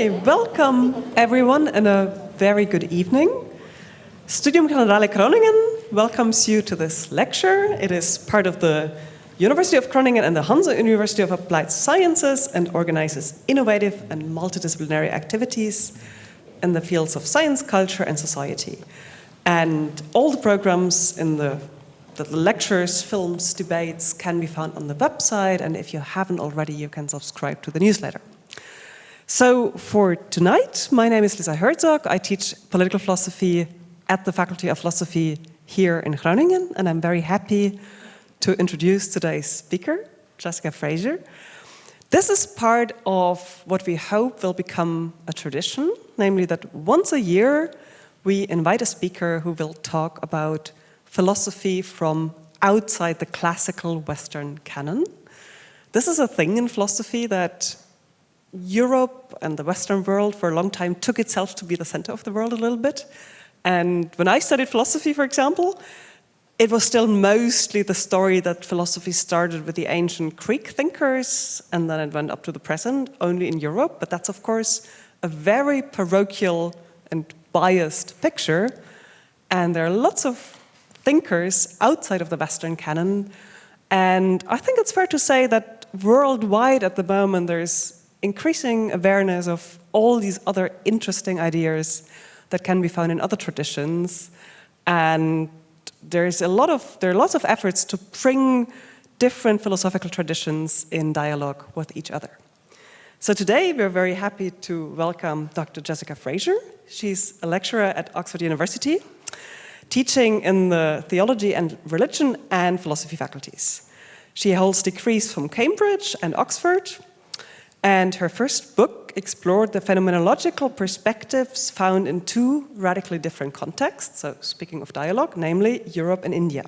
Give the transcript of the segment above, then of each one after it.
Okay, welcome everyone and a very good evening. Studium Generale Groningen welcomes you to this lecture. It is part of the University of Groningen and the Hansa University of Applied Sciences and organizes innovative and multidisciplinary activities in the fields of science, culture and society. And all the programs in the lectures, films, debates can be found on the website, and if you haven't already, you can subscribe to the newsletter. So for tonight, my name is Lisa Herzog. I teach political philosophy at the Faculty of Philosophy here in Groningen, and I'm very happy to introduce today's speaker, Jessica Frazier. This is part of what we hope will become a tradition, namely that once a year we invite a speaker who will talk about philosophy from outside the classical Western canon. This is a thing in philosophy that Europe and the Western world for a long time took itself to be the center of the world a little bit. And when I studied philosophy, for example, it was still mostly the story that philosophy started with the ancient Greek thinkers and then it went up to the present, only in Europe. But that's, of course, a very parochial and biased picture. And there are lots of thinkers outside of the Western canon. And I think it's fair to say that worldwide at the moment there's increasing awareness of all these other interesting ideas that can be found in other traditions. And there are lots of efforts to bring different philosophical traditions in dialogue with each other. So today we're very happy to welcome Dr. Jessica Frazier. She's a lecturer at Oxford University, teaching in the theology and religion and philosophy faculties. She holds degrees from Cambridge and Oxford, and her first book explored the phenomenological perspectives found in two radically different contexts, so speaking of dialogue, namely Europe and India.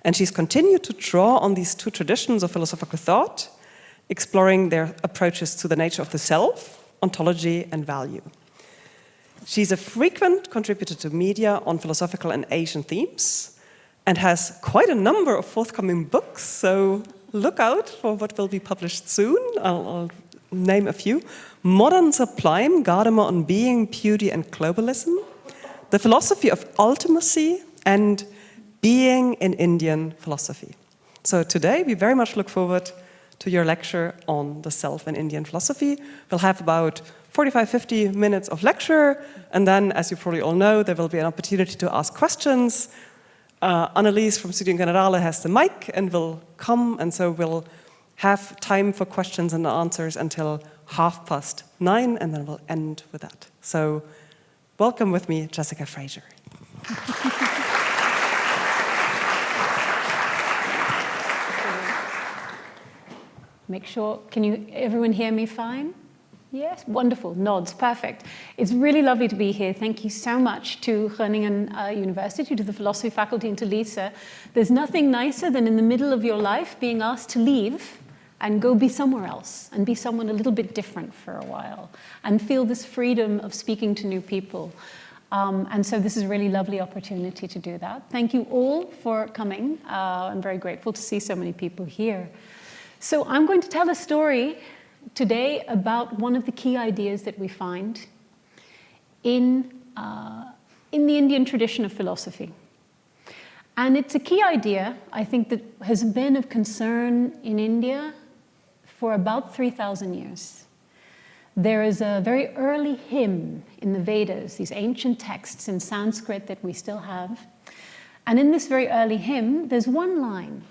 And she's continued to draw on these two traditions of philosophical thought, exploring their approaches to the nature of the self, ontology, and value. She's a frequent contributor to media on philosophical and Asian themes and has quite a number of forthcoming books, so look out for what will be published soon. I'll name a few. Modern Sublime, Gadamer on Being, Beauty and Globalism, The Philosophy of Ultimacy, and Being in Indian Philosophy. So today we very much look forward to your lecture on the self in Indian philosophy. We'll have about 45-50 minutes of lecture, and then, as you probably all know, there will be an opportunity to ask questions. Annelies from Studium Generale has the mic and will come, and so we'll have time for questions and answers until 9:30, and then we'll end with that. So welcome with me, Jessica Frazier. Make sure, can everyone hear me fine? Yes, wonderful, nods, perfect. It's really lovely to be here. Thank you so much to Groningen University, to the philosophy faculty, and to Lisa. There's nothing nicer than in the middle of your life being asked to leave and go be somewhere else and be someone a little bit different for a while and feel this freedom of speaking to new people. And so this is a really lovely opportunity to do that. Thank you all for coming. I'm very grateful to see so many people here. So I'm going to tell a story today about one of the key ideas that we find in the Indian tradition of philosophy. And it's a key idea, I think, that has been of concern in India for about 3,000 years. There is a very early hymn in the Vedas, these ancient texts in Sanskrit that we still have. And in this very early hymn, there's one line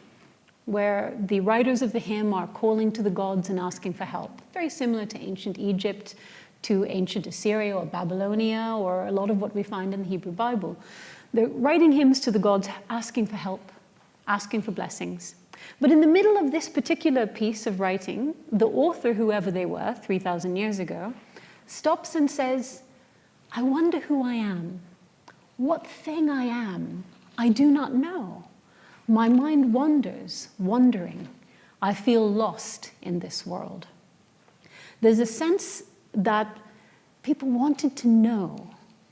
where the writers of the hymn are calling to the gods and asking for help. Very similar to ancient Egypt, to ancient Assyria or Babylonia, or a lot of what we find in the Hebrew Bible. They're writing hymns to the gods, asking for help, asking for blessings. But in the middle of this particular piece of writing, the author, whoever they were 3,000 years ago, stops and says, I wonder who I am. What thing I am, I do not know. My mind wanders, wondering. I feel lost in this world. There's a sense that people wanted to know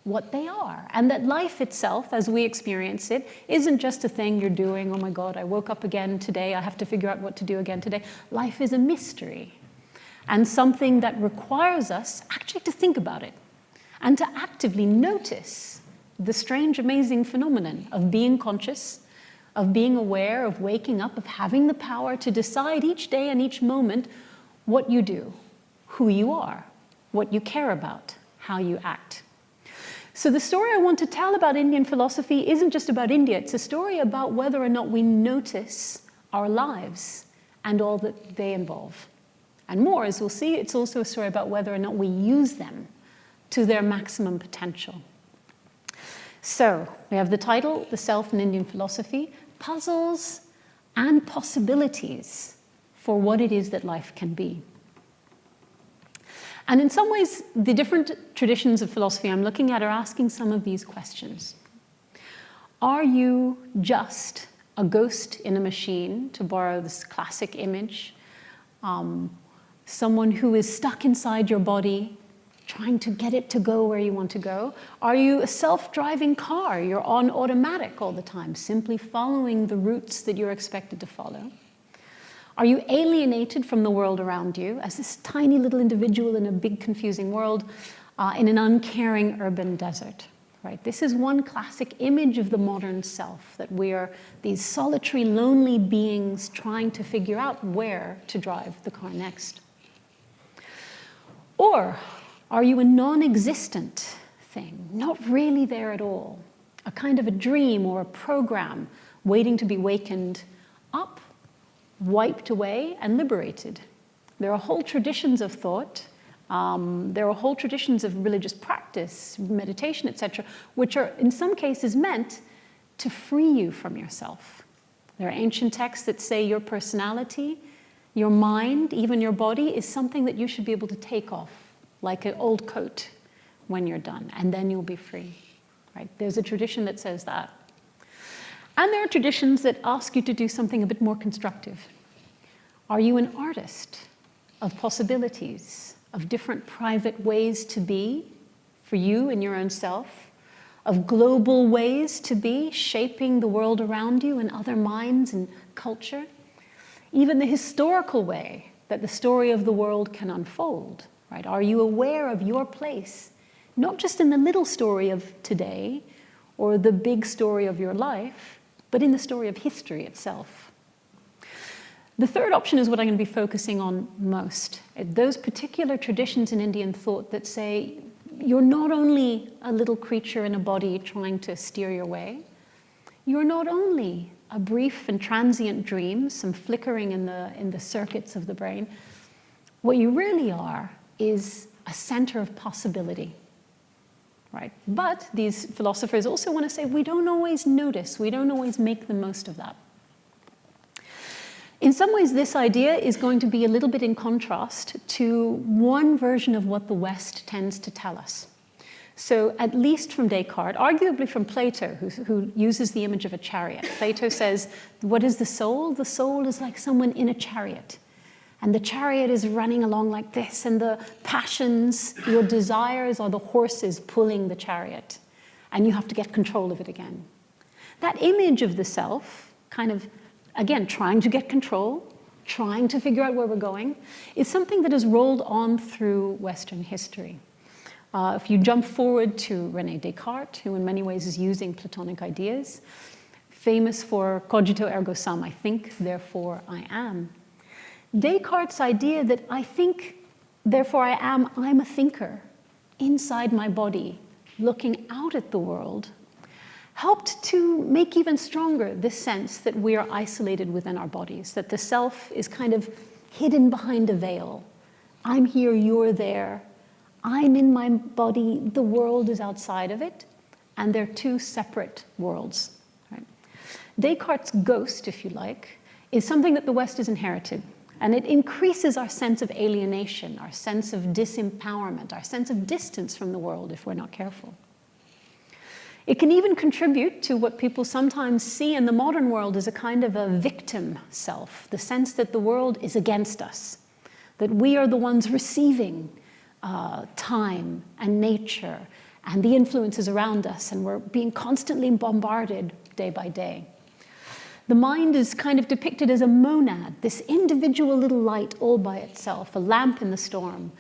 what they are, and that life itself, as we experience it, isn't just a thing you're doing. Oh my God, I woke up again today. I have to figure out what to do again today. Life is a mystery. and something that requires us actually to think about it and to actively notice the strange, amazing phenomenon of being conscious, of being aware, of waking up, of having the power to decide each day and each moment what you do, who you are, what you care about, how you act. So the story I want to tell about Indian philosophy isn't just about India. It's a story about whether or not we notice our lives and all that they involve. And more, as we'll see, it's also a story about whether or not we use them to their maximum potential. So we have the title, The Self in Indian Philosophy, Puzzles and Possibilities for what it is that life can be. And in some ways, the different traditions of philosophy I'm looking at are asking some of these questions. Are you just a ghost in a machine, to borrow this classic image? Someone who is stuck inside your body, trying to get it to go where you want to go? Are you a self-driving car? You're on automatic all the time, simply following the routes that you're expected to follow. Are you alienated from the world around you as this tiny little individual in a big confusing world in an uncaring urban desert? Right? This is one classic image of the modern self, that we are these solitary, lonely beings trying to figure out where to drive the car next. Or are you a non-existent thing, not really there at all, a kind of a dream or a program waiting to be wakened up, wiped away, and liberated? There are whole traditions of thought, there are whole traditions of religious practice, meditation, etc., which are in some cases meant to free you from yourself. There are ancient texts that say your personality, your mind, even your body is something that you should be able to take off, like an old coat when you're done, and then you'll be free. Right? There's a tradition that says that. And there are traditions that ask you to do something a bit more constructive. Are you an artist of possibilities, of different private ways to be for you and your own self, of global ways to be, shaping the world around you and other minds and culture, even the historical way that the story of the world can unfold? Right? Are you aware of your place, not just in the little story of today or the big story of your life, but in the story of history itself? The third option is what I'm going to be focusing on most. Those particular traditions in Indian thought that say you're not only a little creature in a body trying to steer your way, you're not only a brief and transient dream, some flickering in the circuits of the brain. What you really are is a center of possibility. Right? But these philosophers also want to say we don't always notice, we don't always make the most of that. In some ways, this idea is going to be a little bit in contrast to one version of what the West tends to tell us. So at least from Descartes, arguably from Plato, who uses the image of a chariot. Plato says, what is the soul? The soul is like someone in a chariot. And the chariot is running along like this, and the passions, your desires are the horses pulling the chariot, and you have to get control of it again. That image of the self, kind of, again, trying to get control, trying to figure out where we're going, is something that has rolled on through Western history. If you jump forward to René Descartes, who in many ways is using Platonic ideas, famous for cogito ergo sum, I think, therefore I am. Descartes' idea that I think, therefore I am, I'm a thinker inside my body, looking out at the world, helped to make even stronger this sense that we are isolated within our bodies, that the self is kind of hidden behind a veil. I'm here, you're there. I'm in my body, the world is outside of it, and they're two separate worlds. Right? Descartes' ghost, if you like, is something that the West has inherited. And it increases our sense of alienation, our sense of disempowerment, our sense of distance from the world if we're not careful. It can even contribute to what people sometimes see in the modern world as a kind of a victim self, the sense that the world is against us, that we are the ones receiving time and nature and the influences around us, and we're being constantly bombarded day by day. The mind is kind of depicted as a monad, this individual little light all by itself, a lamp in the storm,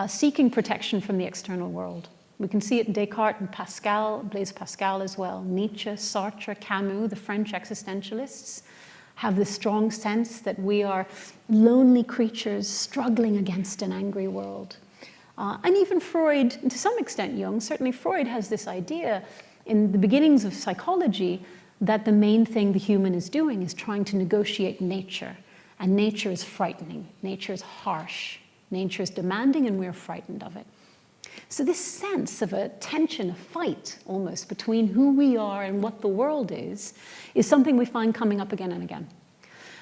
seeking protection from the external world. We can see it in Descartes and Pascal, Blaise Pascal as well. Nietzsche, Sartre, Camus, the French existentialists, have this strong sense that we are lonely creatures struggling against an angry world. And even Freud, and to some extent Jung, certainly Freud has this idea in the beginnings of psychology that the main thing the human is doing is trying to negotiate nature. And nature is frightening, nature is harsh, nature is demanding, and we're frightened of it. So this sense of a tension, a fight almost between who we are and what the world is something we find coming up again and again.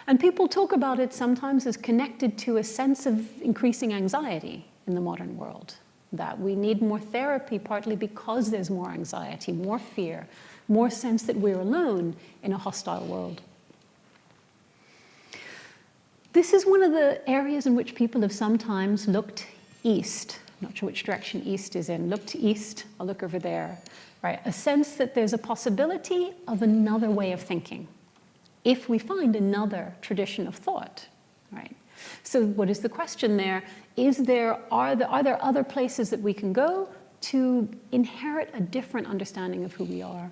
And people talk about it sometimes as connected to a sense of increasing anxiety in the modern world, that we need more therapy partly because there's more anxiety, more fear, more sense that we're alone in a hostile world. This is one of the areas in which people have sometimes looked east. I'm not sure which direction east is in. Look to east, I'll look over there. Right? A sense that there's a possibility of another way of thinking if we find another tradition of thought. Right? So what is the question there? Are there other places that we can go to inherit a different understanding of who we are?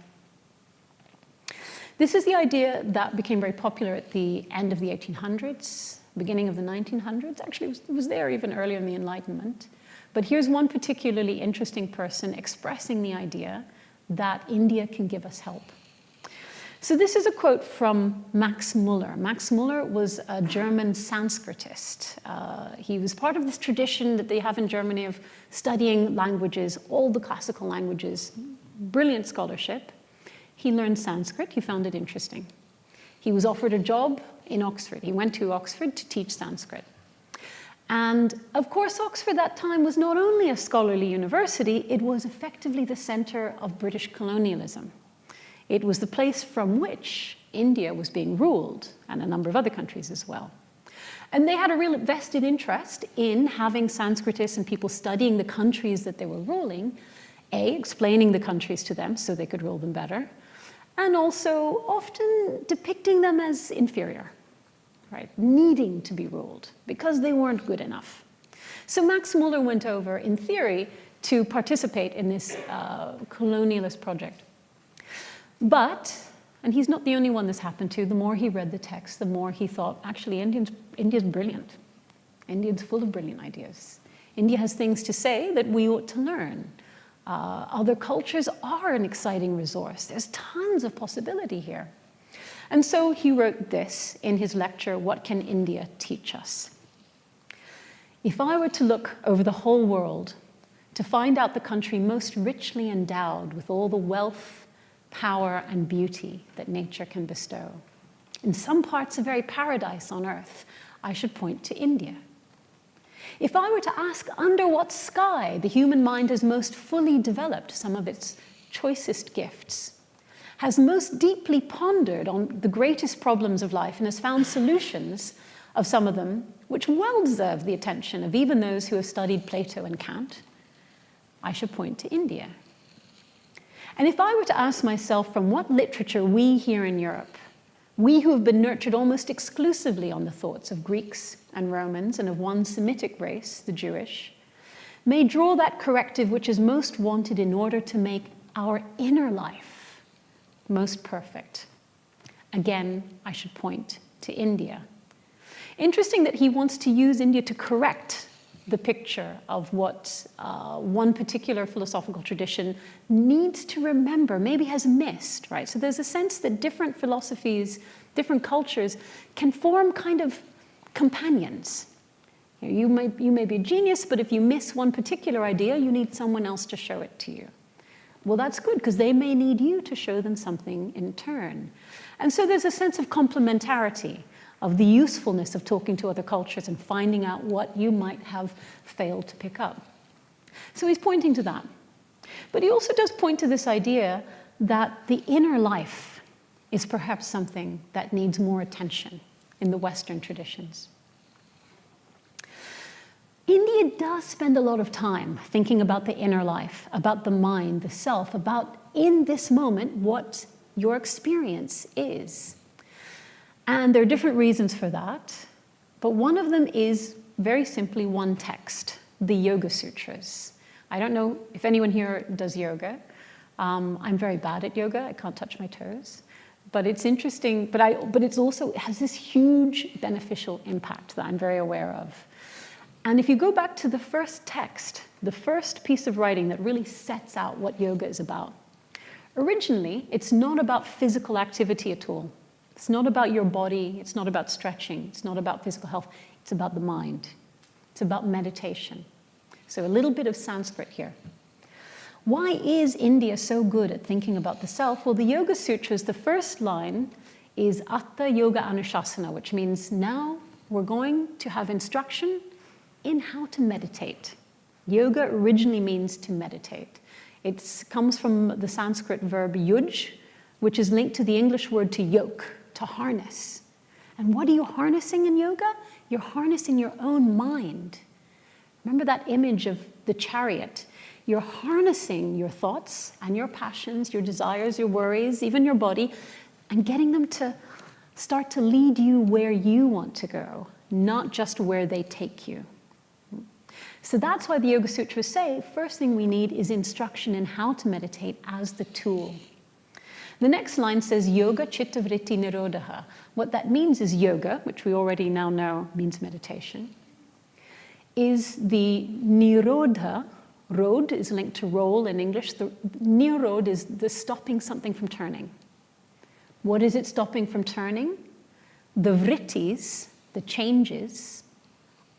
This is the idea that became very popular at the end of the 1800s, beginning of the 1900s. Actually, it was there even earlier in the Enlightenment. But here's one particularly interesting person expressing the idea that India can give us help. So this is a quote from Max Muller. Max Muller was a German Sanskritist. He was part of this tradition that they have in Germany of studying languages, all the classical languages, brilliant scholarship. He learned Sanskrit, he found it interesting. He was offered a job in Oxford. He went to Oxford to teach Sanskrit. And of course, Oxford at that time was not only a scholarly university, it was effectively the center of British colonialism. It was the place from which India was being ruled, and a number of other countries as well. And they had a real vested interest in having Sanskritists and people studying the countries that they were ruling, explaining the countries to them so they could rule them better, and also often depicting them as inferior, right? Needing to be ruled because they weren't good enough. So Max Muller went over, in theory, to participate in this colonialist project. But, and he's not the only one this happened to, the more he read the text, the more he thought, actually, India's brilliant. India's full of brilliant ideas. India has things to say that we ought to learn. Other cultures are an exciting resource. There's tons of possibility here. And so he wrote this in his lecture, What Can India Teach Us? If I were to look over the whole world to find out the country most richly endowed with all the wealth, power, and beauty that nature can bestow, in some parts a very paradise on earth, I should point to India. If I were to ask under what sky the human mind has most fully developed some of its choicest gifts, has most deeply pondered on the greatest problems of life, and has found solutions of some of them which well deserve the attention of even those who have studied Plato and Kant, I should point to India. And if I were to ask myself from what literature we here in Europe, we who have been nurtured almost exclusively on the thoughts of Greeks and Romans and of one Semitic race, the Jewish, may draw that corrective which is most wanted in order to make our inner life most perfect, again, I should point to India. Interesting that he wants to use India to correct the picture of what one particular philosophical tradition needs to remember, maybe has missed, right? So there's a sense that different philosophies, different cultures can form kind of companions. You may be a genius, but if you miss one particular idea, you need someone else to show it to you. Well, that's good, because they may need you to show them something in turn. And so there's a sense of complementarity, of the usefulness of talking to other cultures and finding out what you might have failed to pick up. So he's pointing to that. But he also does point to this idea that the inner life is perhaps something that needs more attention in the Western traditions. India does spend a lot of time thinking about the inner life, about the mind, the self, about, in this moment, what your experience is. And there are different reasons for that, but one of them is very simply one text, the Yoga Sutras. I don't know if anyone here does yoga. I'm very bad at yoga. I can't touch my toes. But it's interesting, but it's also, it has this huge beneficial impact that I'm very aware of. And if you go back to the first text, the first piece of writing that really sets out what yoga is about, originally, it's not about physical activity at all. It's not about your body. It's not about stretching. It's not about physical health. It's about the mind. It's about meditation. So a little bit of Sanskrit here. Why is India so good at thinking about the self? Well, the Yoga Sutras, the first line is Atta Yoga Anushasana, which means now we're going to have instruction in how to meditate. Yoga originally means to meditate. It comes from the Sanskrit verb yuj, which is linked to the English word to yoke, to harness. And what are you harnessing in yoga? You're harnessing your own mind. Remember that image of the chariot? You're harnessing your thoughts and your passions, your desires, your worries, even your body, and getting them to start to lead you where you want to go, not just where they take you. So that's why the Yoga Sutras say, first thing we need is instruction in how to meditate as the tool. The next line says, Yoga Chitta Vritti Nirodha. What that means is yoga, which we already now know means meditation, is the Nirodha. Rod is linked to roll in English. The nirod is the stopping something from turning. What is it stopping from turning? The vrittis, the changes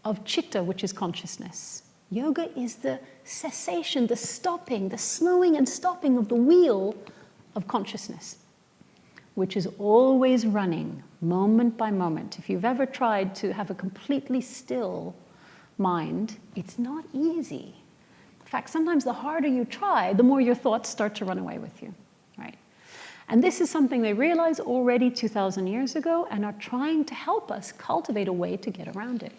of chitta, which is consciousness. Yoga is the cessation, the stopping, the slowing and stopping of the wheel of consciousness, which is always running moment by moment. If you've ever tried to have a completely still mind, it's not easy. In fact, sometimes the harder you try, the more your thoughts start to run away with you, right? And this is something they realized already 2,000 years ago and are trying to help us cultivate a way to get around it.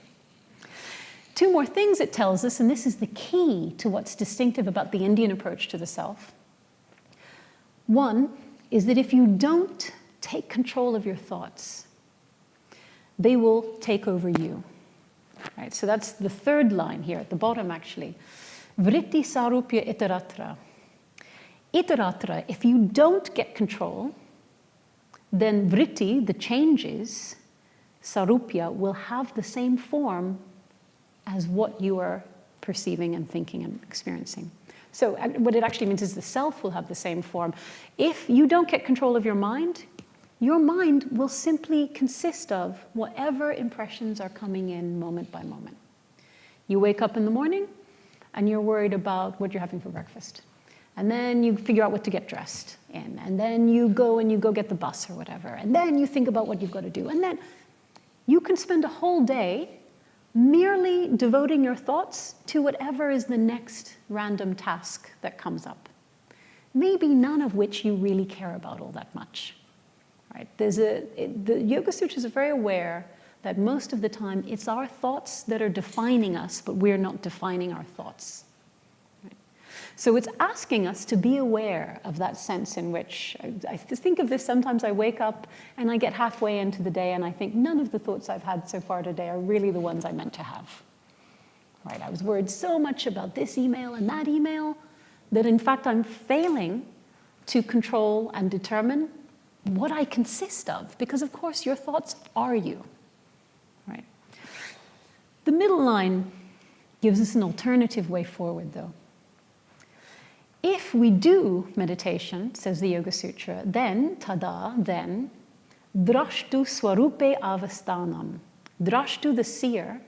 Two more things it tells us, and this is the key to what's distinctive about the Indian approach to the self. One is that if you don't take control of your thoughts, they will take over you, right? So that's the third line here at the bottom, actually. Vritti sarupya itaratra. Itaratra, if you don't get control, then vritti, the changes, sarupya, will have the same form as what you are perceiving and thinking and experiencing. So what it actually means is the self will have the same form. If you don't get control of your mind will simply consist of whatever impressions are coming in moment by moment. You wake up in the morning, and you're worried about what you're having for breakfast. And then you figure out what to get dressed in. And then you go get the bus or whatever. And then you think about what you've got to do. And then you can spend a whole day merely devoting your thoughts to whatever is the next random task that comes up. Maybe none of which you really care about all that much. Right? The Yoga Sutras are very aware that most of the time it's our thoughts that are defining us, but we're not defining our thoughts. Right? So it's asking us to be aware of that sense in which, I think of this, sometimes I wake up and I get halfway into the day and I think none of the thoughts I've had so far today are really the ones I meant to have. Right? I was worried so much about this email and that email that in fact I'm failing to control and determine what I consist of, because of course your thoughts are you. Right. The middle line gives us an alternative way forward, though. If we do meditation, says the Yoga Sutra, then, drashtu swarupe avasthanam. Drashtu, the seer,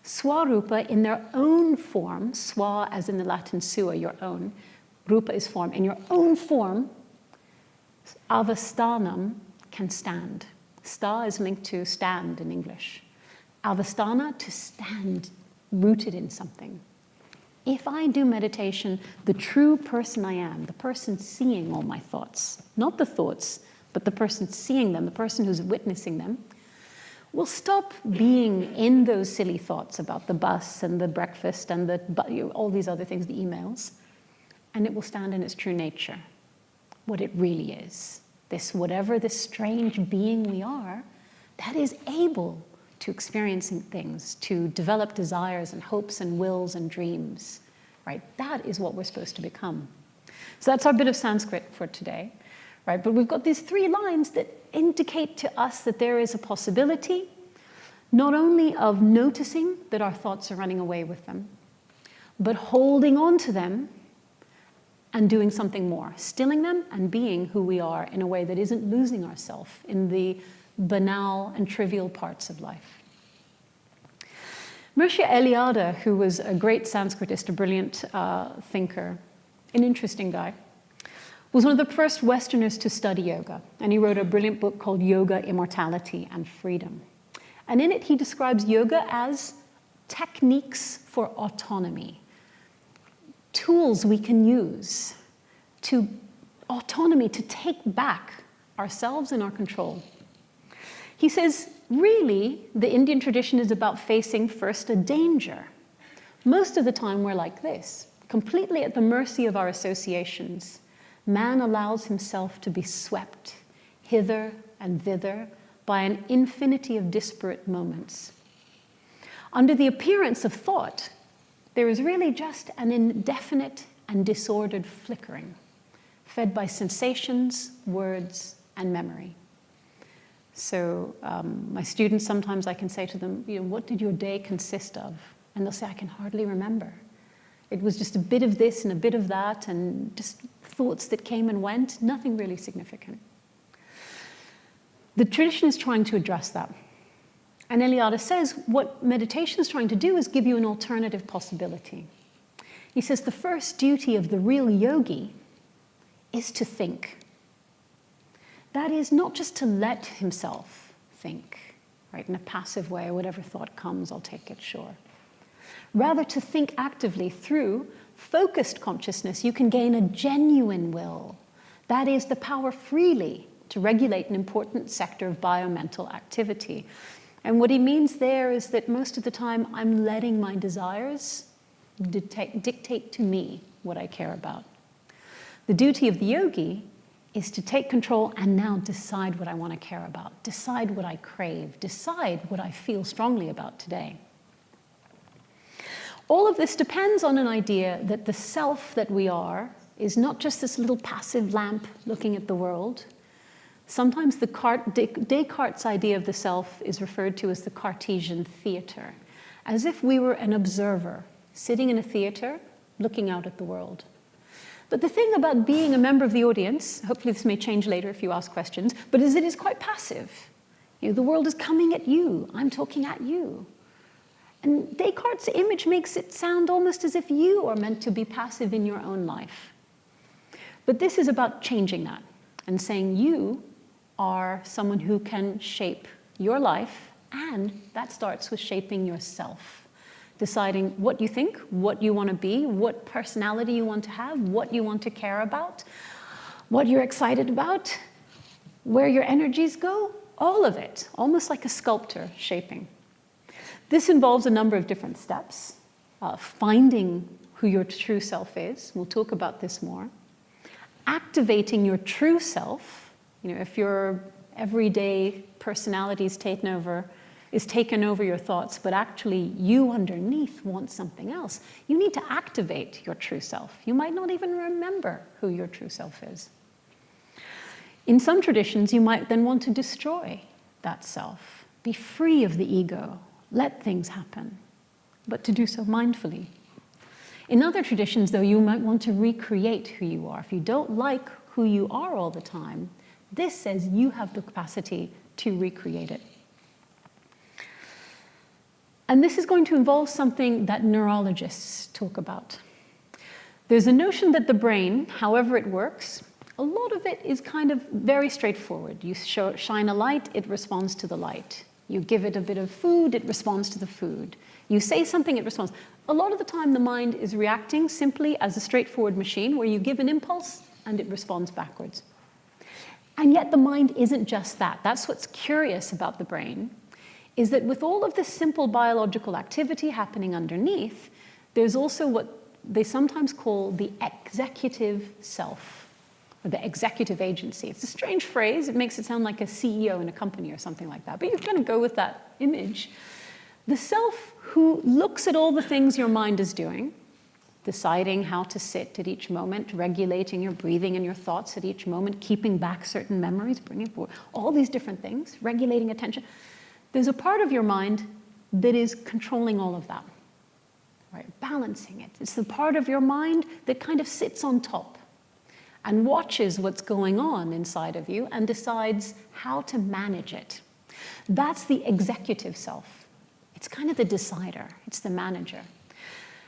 swarupa in their own form, swa as in the Latin sua, your own, rupa is form, in your own form, avasthanam can stand. Sta is linked to stand in English. Avasthana, to stand rooted in something. If I do meditation, the true person I am, the person seeing all my thoughts, not the thoughts, but the person seeing them, the person who's witnessing them, will stop being in those silly thoughts about the bus and the breakfast and all these other things, the emails, and it will stand in its true nature, what it really is. this whatever this strange being we are, that is able to experiencing things, to develop desires and hopes and wills and dreams, right? That is what we're supposed to become. So that's our bit of Sanskrit for today, right? But we've got these 3 lines that indicate to us that there is a possibility, not only of noticing that our thoughts are running away with them, but holding on to them and doing something more, stilling them and being who we are in a way that isn't losing ourselves in the banal and trivial parts of life. Mircea Eliade, who was a great Sanskritist, a brilliant thinker, an interesting guy, was one of the first Westerners to study yoga. And he wrote a brilliant book called Yoga, Immortality, and Freedom. And in it, he describes yoga as techniques for autonomy, tools we can use to autonomy, to take back ourselves and our control. He says, really, the Indian tradition is about facing first a danger. Most of the time we're like this, completely at the mercy of our associations. Man allows himself to be swept hither and thither by an infinity of disparate moments. Under the appearance of thought, there is really just an indefinite and disordered flickering, fed by sensations, words, and memory. So my students, sometimes I can say to them, what did your day consist of? And they'll say, I can hardly remember. It was just a bit of this and a bit of that, and just thoughts that came and went, nothing really significant. The tradition is trying to address that. And Eliade says what meditation is trying to do is give you an alternative possibility. He says the first duty of the real yogi is to think. That is not just to let himself think, right, in a passive way, whatever thought comes, I'll take it, sure. Rather, to think actively through focused consciousness, you can gain a genuine will. That is the power freely to regulate an important sector of biomental activity. And what he means there is that most of the time I'm letting my desires dictate to me what I care about. The duty of the yogi is to take control and now decide what I want to care about, decide what I crave, decide what I feel strongly about today. All of this depends on an idea that the self that we are is not just this little passive lamp looking at the world. Sometimes Descartes' idea of the self is referred to as the Cartesian theater, as if we were an observer sitting in a theater looking out at the world. But the thing about being a member of the audience, hopefully this may change later if you ask questions, but is it is quite passive. The world is coming at you. I'm talking at you. And Descartes' image makes it sound almost as if you are meant to be passive in your own life. But this is about changing that and saying you are someone who can shape your life, and that starts with shaping yourself. Deciding what you think, what you want to be, what personality you want to have, what you want to care about, what you're excited about, where your energies go, all of it, almost like a sculptor shaping. This involves a number of different steps. Finding who your true self is, we'll talk about this more. Activating your true self, if your everyday personality is taken over your thoughts, but actually you underneath want something else, you need to activate your true self. You might not even remember who your true self is. In some traditions, you might then want to destroy that self, be free of the ego, let things happen, but to do so mindfully. In other traditions, though, you might want to recreate who you are. If you don't like who you are all the time, this says you have the capacity to recreate it. And this is going to involve something that neurologists talk about. There's a notion that the brain, however it works, a lot of it is kind of very straightforward. You shine a light, it responds to the light. You give it a bit of food, it responds to the food. You say something, it responds. A lot of the time, the mind is reacting simply as a straightforward machine where you give an impulse and it responds backwards. And yet the mind isn't just that. That's what's curious about the brain, is that with all of this simple biological activity happening underneath, there's also what they sometimes call the executive self. or the executive agency. It's a strange phrase. It makes it sound like a CEO in a company or something like that. But you're going to go with that image. The self who looks at all the things your mind is doing, deciding how to sit at each moment, regulating your breathing and your thoughts at each moment, keeping back certain memories, bringing forward all these different things, regulating attention. There's a part of your mind that is controlling all of that, right? Balancing it. It's the part of your mind that kind of sits on top and watches what's going on inside of you and decides how to manage it. That's the executive self. It's kind of the decider. It's the manager.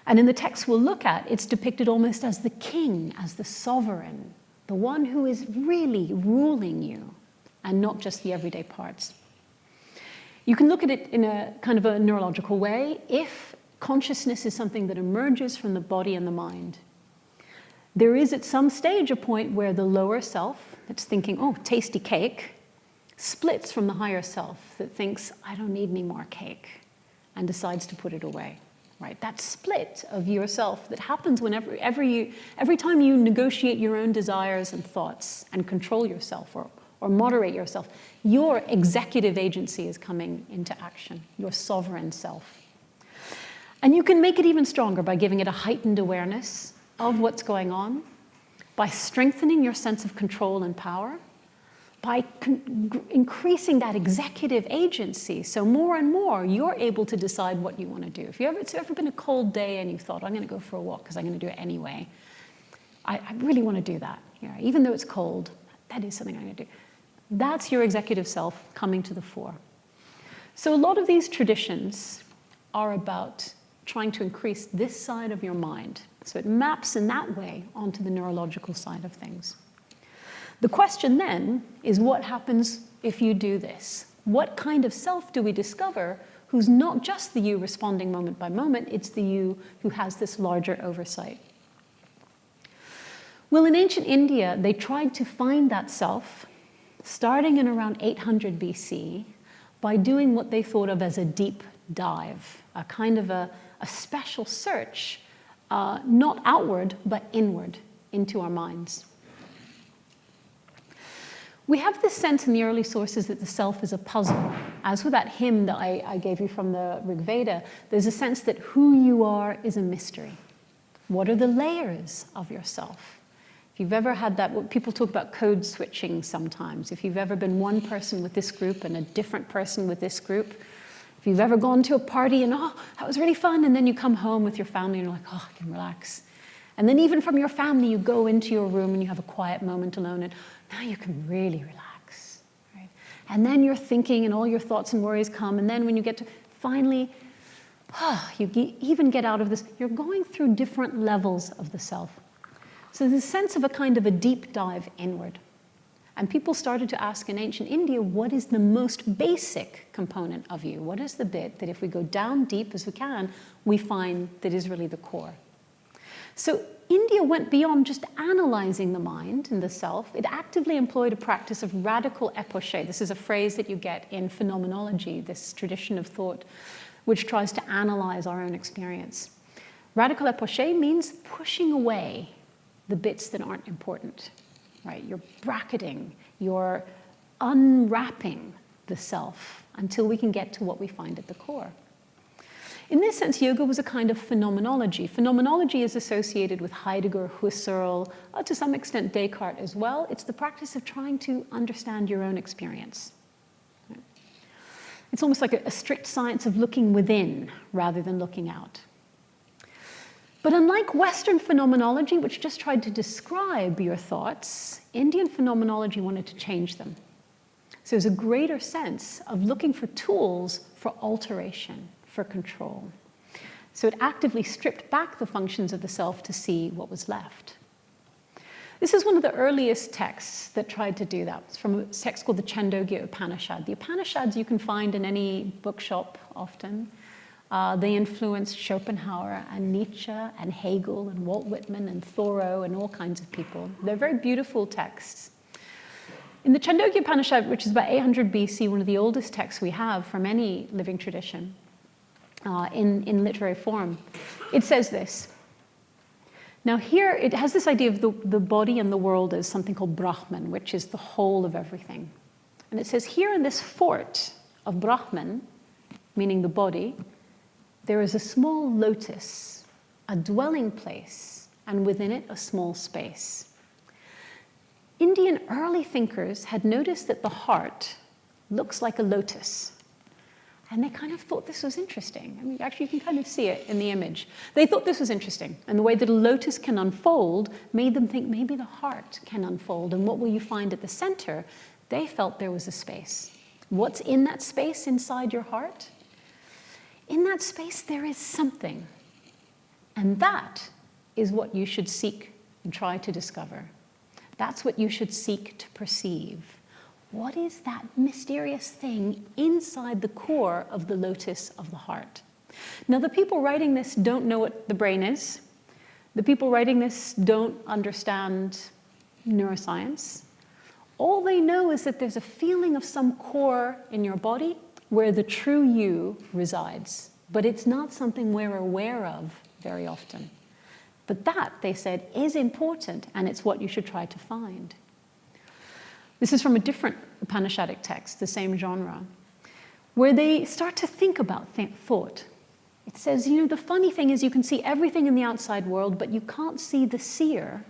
And in the text we'll look at, it's depicted almost as the king, as the sovereign, the one who is really ruling you, and not just the everyday parts. You can look at it in a kind of a neurological way. If consciousness is something that emerges from the body and the mind, there is at some stage a point where the lower self that's thinking, oh, tasty cake, splits from the higher self that thinks, I don't need any more cake, and decides to put it away. Right? That split of yourself that happens whenever, every time you negotiate your own desires and thoughts and control yourself or moderate yourself, your executive agency is coming into action, your sovereign self. And you can make it even stronger by giving it a heightened awareness of what's going on, by strengthening your sense of control and power, by increasing that executive agency. So more and more, you're able to decide what you want to do. If it's ever been a cold day and you thought, I'm going to go for a walk because I'm going to do it anyway. I really want to do that. You know, even though it's cold, that is something I'm going to do. That's your executive self coming to the fore. So a lot of these traditions are about trying to increase this side of your mind. So it maps in that way onto the neurological side of things. The question then is, what happens if you do this? What kind of self do we discover who's not just the you responding moment by moment, it's the you who has this larger oversight? Well, in ancient India, they tried to find that self, starting in around 800 BC, by doing what they thought of as a deep dive, a kind of a special search, not outward, but inward into our minds. We have this sense in the early sources that the self is a puzzle. As with that hymn that I gave you from the Rig Veda, there's a sense that who you are is a mystery. What are the layers of yourself? If you've ever had that, people talk about code switching sometimes. If you've ever been one person with this group and a different person with this group, if you've ever gone to a party and, oh, that was really fun, and then you come home with your family and you're like, oh, I can relax. And then even from your family, you go into your room and you have a quiet moment alone, and now you can really relax, right? And then you're thinking and all your thoughts and worries come, and then when you get to finally, you even get out of this, you're going through different levels of the self. So there's a sense of a kind of a deep dive inward. And people started to ask in ancient India, what is the most basic component of you? What is the bit that if we go down deep as we can, we find that is really the core? So India went beyond just analyzing the mind and the self. It actively employed a practice of radical epoché. This is a phrase that you get in phenomenology, this tradition of thought, which tries to analyze our own experience. Radical epoché means pushing away the bits that aren't important, right? You're bracketing, you're unwrapping the self until we can get to what we find at the core. In this sense, yoga was a kind of phenomenology. Phenomenology is associated with Heidegger, Husserl, to some extent Descartes as well. It's the practice of trying to understand your own experience. It's almost like a strict science of looking within rather than looking out. But unlike Western phenomenology, which just tried to describe your thoughts, Indian phenomenology wanted to change them. So there's a greater sense of looking for tools for alteration, for control. So it actively stripped back the functions of the self to see what was left. This is one of the earliest texts that tried to do that. It's from a text called the Chandogya Upanishad. The Upanishads you can find in any bookshop often. They influenced Schopenhauer and Nietzsche and Hegel and Walt Whitman and Thoreau and all kinds of people. They're very beautiful texts. In the Chandogya Upanishad, which is about 800 BC, one of the oldest texts we have from any living tradition in literary form, it says this: Now here, it has this idea of the body and the world as something called Brahman, which is the whole of everything. And it says here in this fort of Brahman, meaning the body, there is a small lotus, a dwelling place, and within it a small space. Indian early thinkers had noticed that the heart looks like a lotus. And they kind of thought this was interesting. I mean, actually, you can kind of see it in the image. They thought this was interesting. And the way that a lotus can unfold made them think maybe the heart can unfold. And what will you find at the center? They felt there was a space. What's in that space inside your heart? In that space, there is something. And that is what you should seek and try to discover. That's what you should seek to perceive. What is that mysterious thing inside the core of the lotus of the heart? Now, the people writing this don't know what the brain is. The people writing this don't understand neuroscience. All they know is that there's a feeling of some core in your body where the true you resides. But it's not something we're aware of very often. But that, they said, is important, and it's what you should try to find. This is from a different Upanishadic text, the same genre, where they start to think about thought. It says, you know, the funny thing is you can see everything in the outside world, but you can't see the seer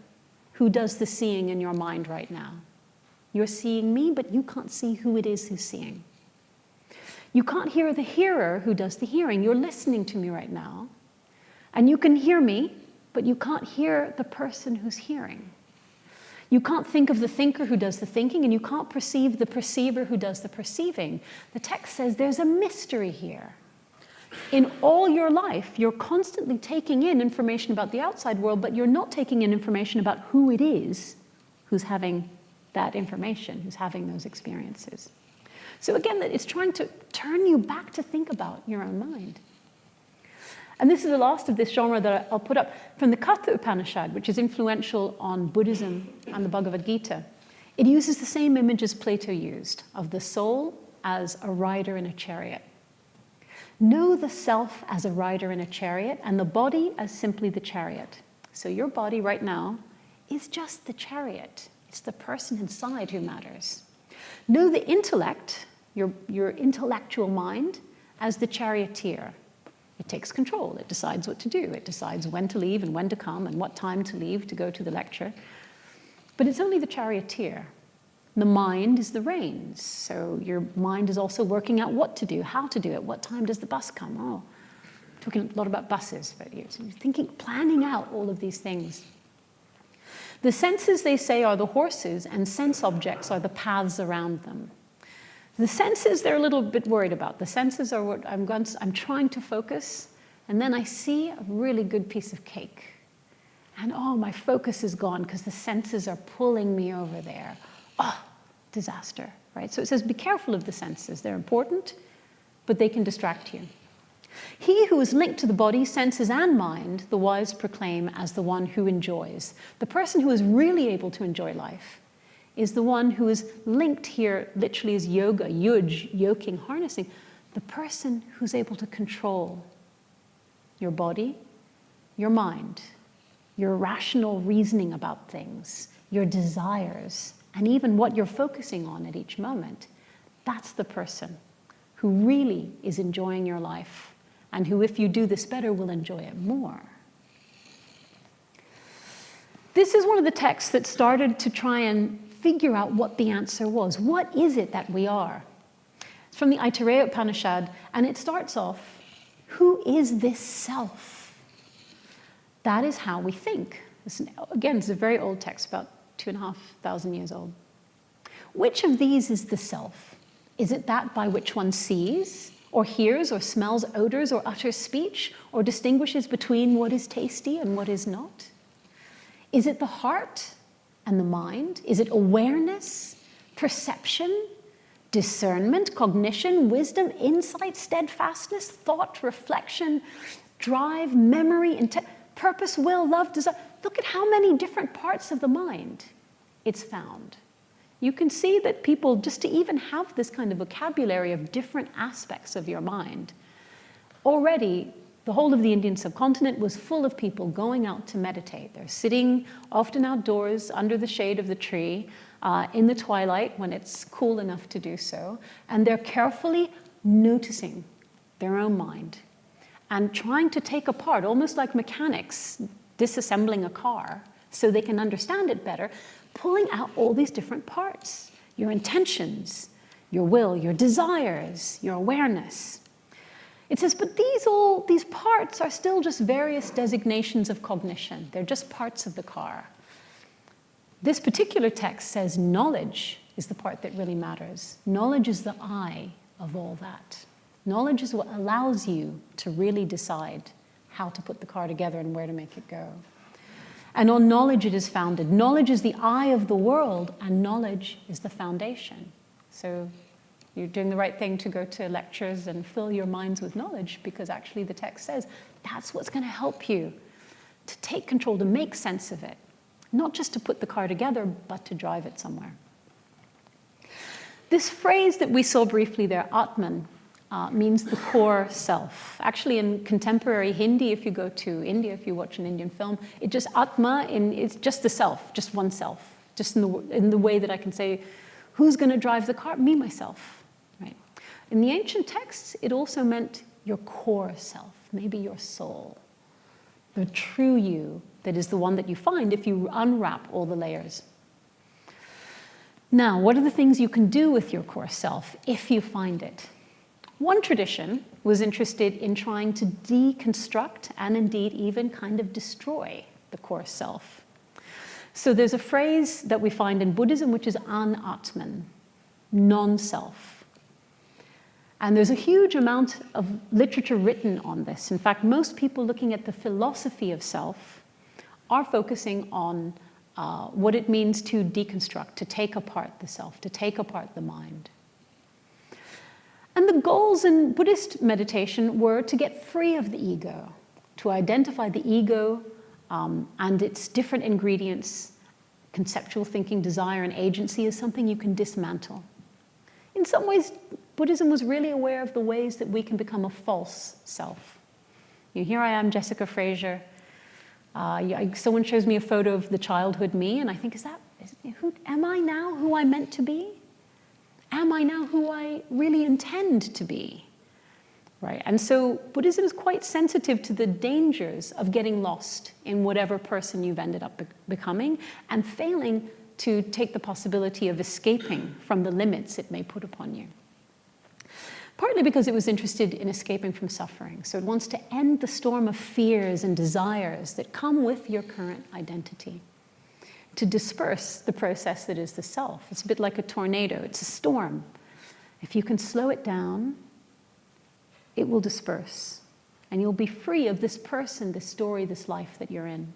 who does the seeing in your mind right now. You're seeing me, but you can't see who it is who's seeing. You can't hear the hearer who does the hearing. You're listening to me right now, and you can hear me, but you can't hear the person who's hearing. You can't think of the thinker who does the thinking, and you can't perceive the perceiver who does the perceiving. The text says there's a mystery here. In all your life, you're constantly taking in information about the outside world, but you're not taking in information about who it is who's having that information, who's having those experiences. So again, it's trying to turn you back to think about your own mind. And this is the last of this genre that I'll put up from the Katha Upanishad, which is influential on Buddhism and the Bhagavad Gita. It uses the same image as Plato used, of the soul as a rider in a chariot. Know the self as a rider in a chariot, and the body as simply the chariot. So your body right now is just the chariot. It's the person inside who matters. Know the intellect, your intellectual mind, as the charioteer. It takes control. It decides what to do. It decides when to leave and when to come and what time to leave to go to the lecture. But it's only the charioteer. The mind is the reins. So your mind is also working out what to do, how to do it, what time does the bus come? Oh, talking a lot about buses, but you're thinking, planning out all of these things. The senses, they say, are the horses, and sense objects are the paths around them. The senses, they're a little bit worried about. The senses are what I'm trying to focus, and then I see a really good piece of cake. And oh, my focus is gone because the senses are pulling me over there. Oh, disaster, right? So it says, be careful of the senses. They're important, but they can distract you. He who is linked to the body, senses, and mind, the wise proclaim as the one who enjoys. The person who is really able to enjoy life is the one who is linked here, literally as yoga, yuj, yoking, harnessing, the person who's able to control your body, your mind, your rational reasoning about things, your desires, and even what you're focusing on at each moment. That's the person who really is enjoying your life, and who, if you do this better, will enjoy it more. This is one of the texts that started to try and figure out what the answer was. What is it that we are? It's from the Aitareya Upanishad, and it starts off, who is this self? That is how we think. Again, it's a very old text, about 2,500 years old. Which of these is the self? Is it that by which one sees, or hears, or smells odors, or utters speech, or distinguishes between what is tasty and what is not? Is it the heart and the mind? Is it awareness, perception, discernment, cognition, wisdom, insight, steadfastness, thought, reflection, drive, memory, purpose, will, love, desire? Look at how many different parts of the mind it's found. You can see that people, just to even have this kind of vocabulary of different aspects of your mind, already The whole of the Indian subcontinent was full of people going out to meditate. They're sitting often outdoors under the shade of the tree in the twilight when it's cool enough to do so, and they're carefully noticing their own mind and trying to take apart, almost like mechanics disassembling a car so they can understand it better, pulling out all these different parts, your intentions, your will, your desires, your awareness. It says, but these parts are still just various designations of cognition. They're just parts of the car. This particular text says knowledge is the part that really matters. Knowledge is the eye of all that. Knowledge is what allows you to really decide how to put the car together and where to make it go. And on knowledge it is founded. Knowledge is the eye of the world, and knowledge is the foundation. So you're doing the right thing to go to lectures and fill your minds with knowledge, because actually the text says that's what's going to help you to take control, to make sense of it. Not just to put the car together, but to drive it somewhere. This phrase that we saw briefly there, Atman, means the core self. Actually, in contemporary Hindi, if you go to India, if you watch an Indian film, it just Atma, it's just the self, just oneself. Just in the way that I can say, who's going to drive the car? Me, myself. Right? In the ancient texts, it also meant your core self, maybe your soul, the true you that is the one that you find if you unwrap all the layers. Now, what are the things you can do with your core self if you find it? One tradition was interested in trying to deconstruct and indeed even kind of destroy the core self. So there's a phrase that we find in Buddhism which is an-atman, non-self. And there's a huge amount of literature written on this. In fact, most people looking at the philosophy of self are focusing on what it means to deconstruct, to take apart the self, to take apart the mind. And the goals in Buddhist meditation were to get free of the ego, to identify the ego and its different ingredients, conceptual thinking, desire, and agency, as something you can dismantle. In some ways, Buddhism was really aware of the ways that we can become a false self. Here I am, Jessica Frazier. Someone shows me a photo of the childhood me, and I think, am I now who I meant to be? Am I now who I really intend to be? Right? And so Buddhism is quite sensitive to the dangers of getting lost in whatever person you've ended up becoming and failing to take the possibility of escaping from the limits it may put upon you. Partly because it was interested in escaping from suffering. So it wants to end the storm of fears and desires that come with your current identity, to disperse the process that is the self. It's a bit like a tornado. It's a storm. If you can slow it down, it will disperse. And you'll be free of this person, this story, this life that you're in.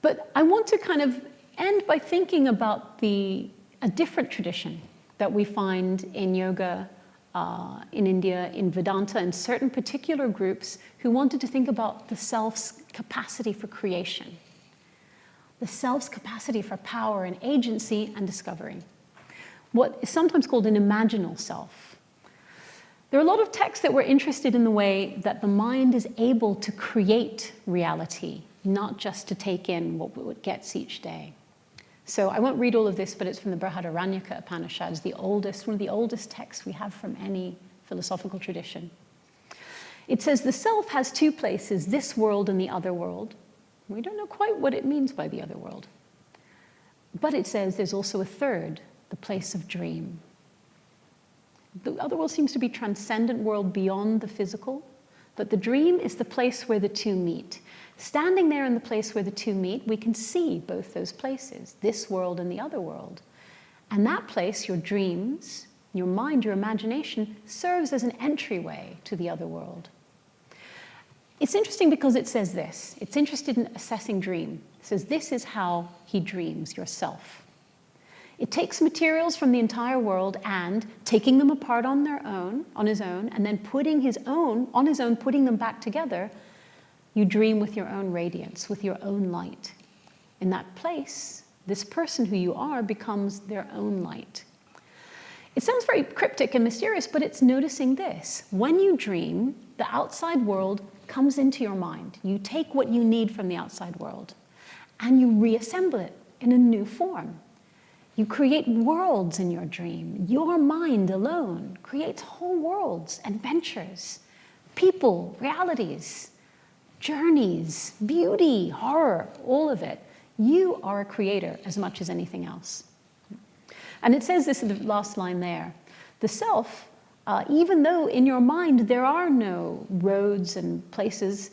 But I want to kind of end by thinking about a different tradition that we find in yoga, in India, in Vedanta, and certain particular groups who wanted to think about the self's capacity for creation, the self's capacity for power and agency and discovery, what is sometimes called an imaginal self. There are a lot of texts that were interested in the way that the mind is able to create reality, not just to take in what it gets each day. So I won't read all of this, but it's from the Brihadaranyaka Upanishads, one of the oldest texts we have from any philosophical tradition. It says the self has two places, this world and the other world. We don't know quite what it means by the other world. But it says there's also a third, the place of dream. The other world seems to be transcendent world beyond the physical, but the dream is the place where the two meet. Standing there in the place where the two meet, we can see both those places, this world and the other world. And that place, your dreams, your mind, your imagination, serves as an entryway to the other world. It's interesting because it says this. It's interested in assessing dream. It says this is how he dreams, yourself. It takes materials from the entire world and taking them apart on his own, and then putting them back together, you dream with your own radiance, with your own light. In that place, this person who you are becomes their own light. It sounds very cryptic and mysterious, but it's noticing this. When you dream, the outside world comes into your mind. You take what you need from the outside world, and you reassemble it in a new form. You create worlds in your dream. Your mind alone creates whole worlds, adventures, people, realities, journeys, beauty, horror, all of it. You are a creator as much as anything else. And it says this in the last line there. The self, even though in your mind there are no roads and places,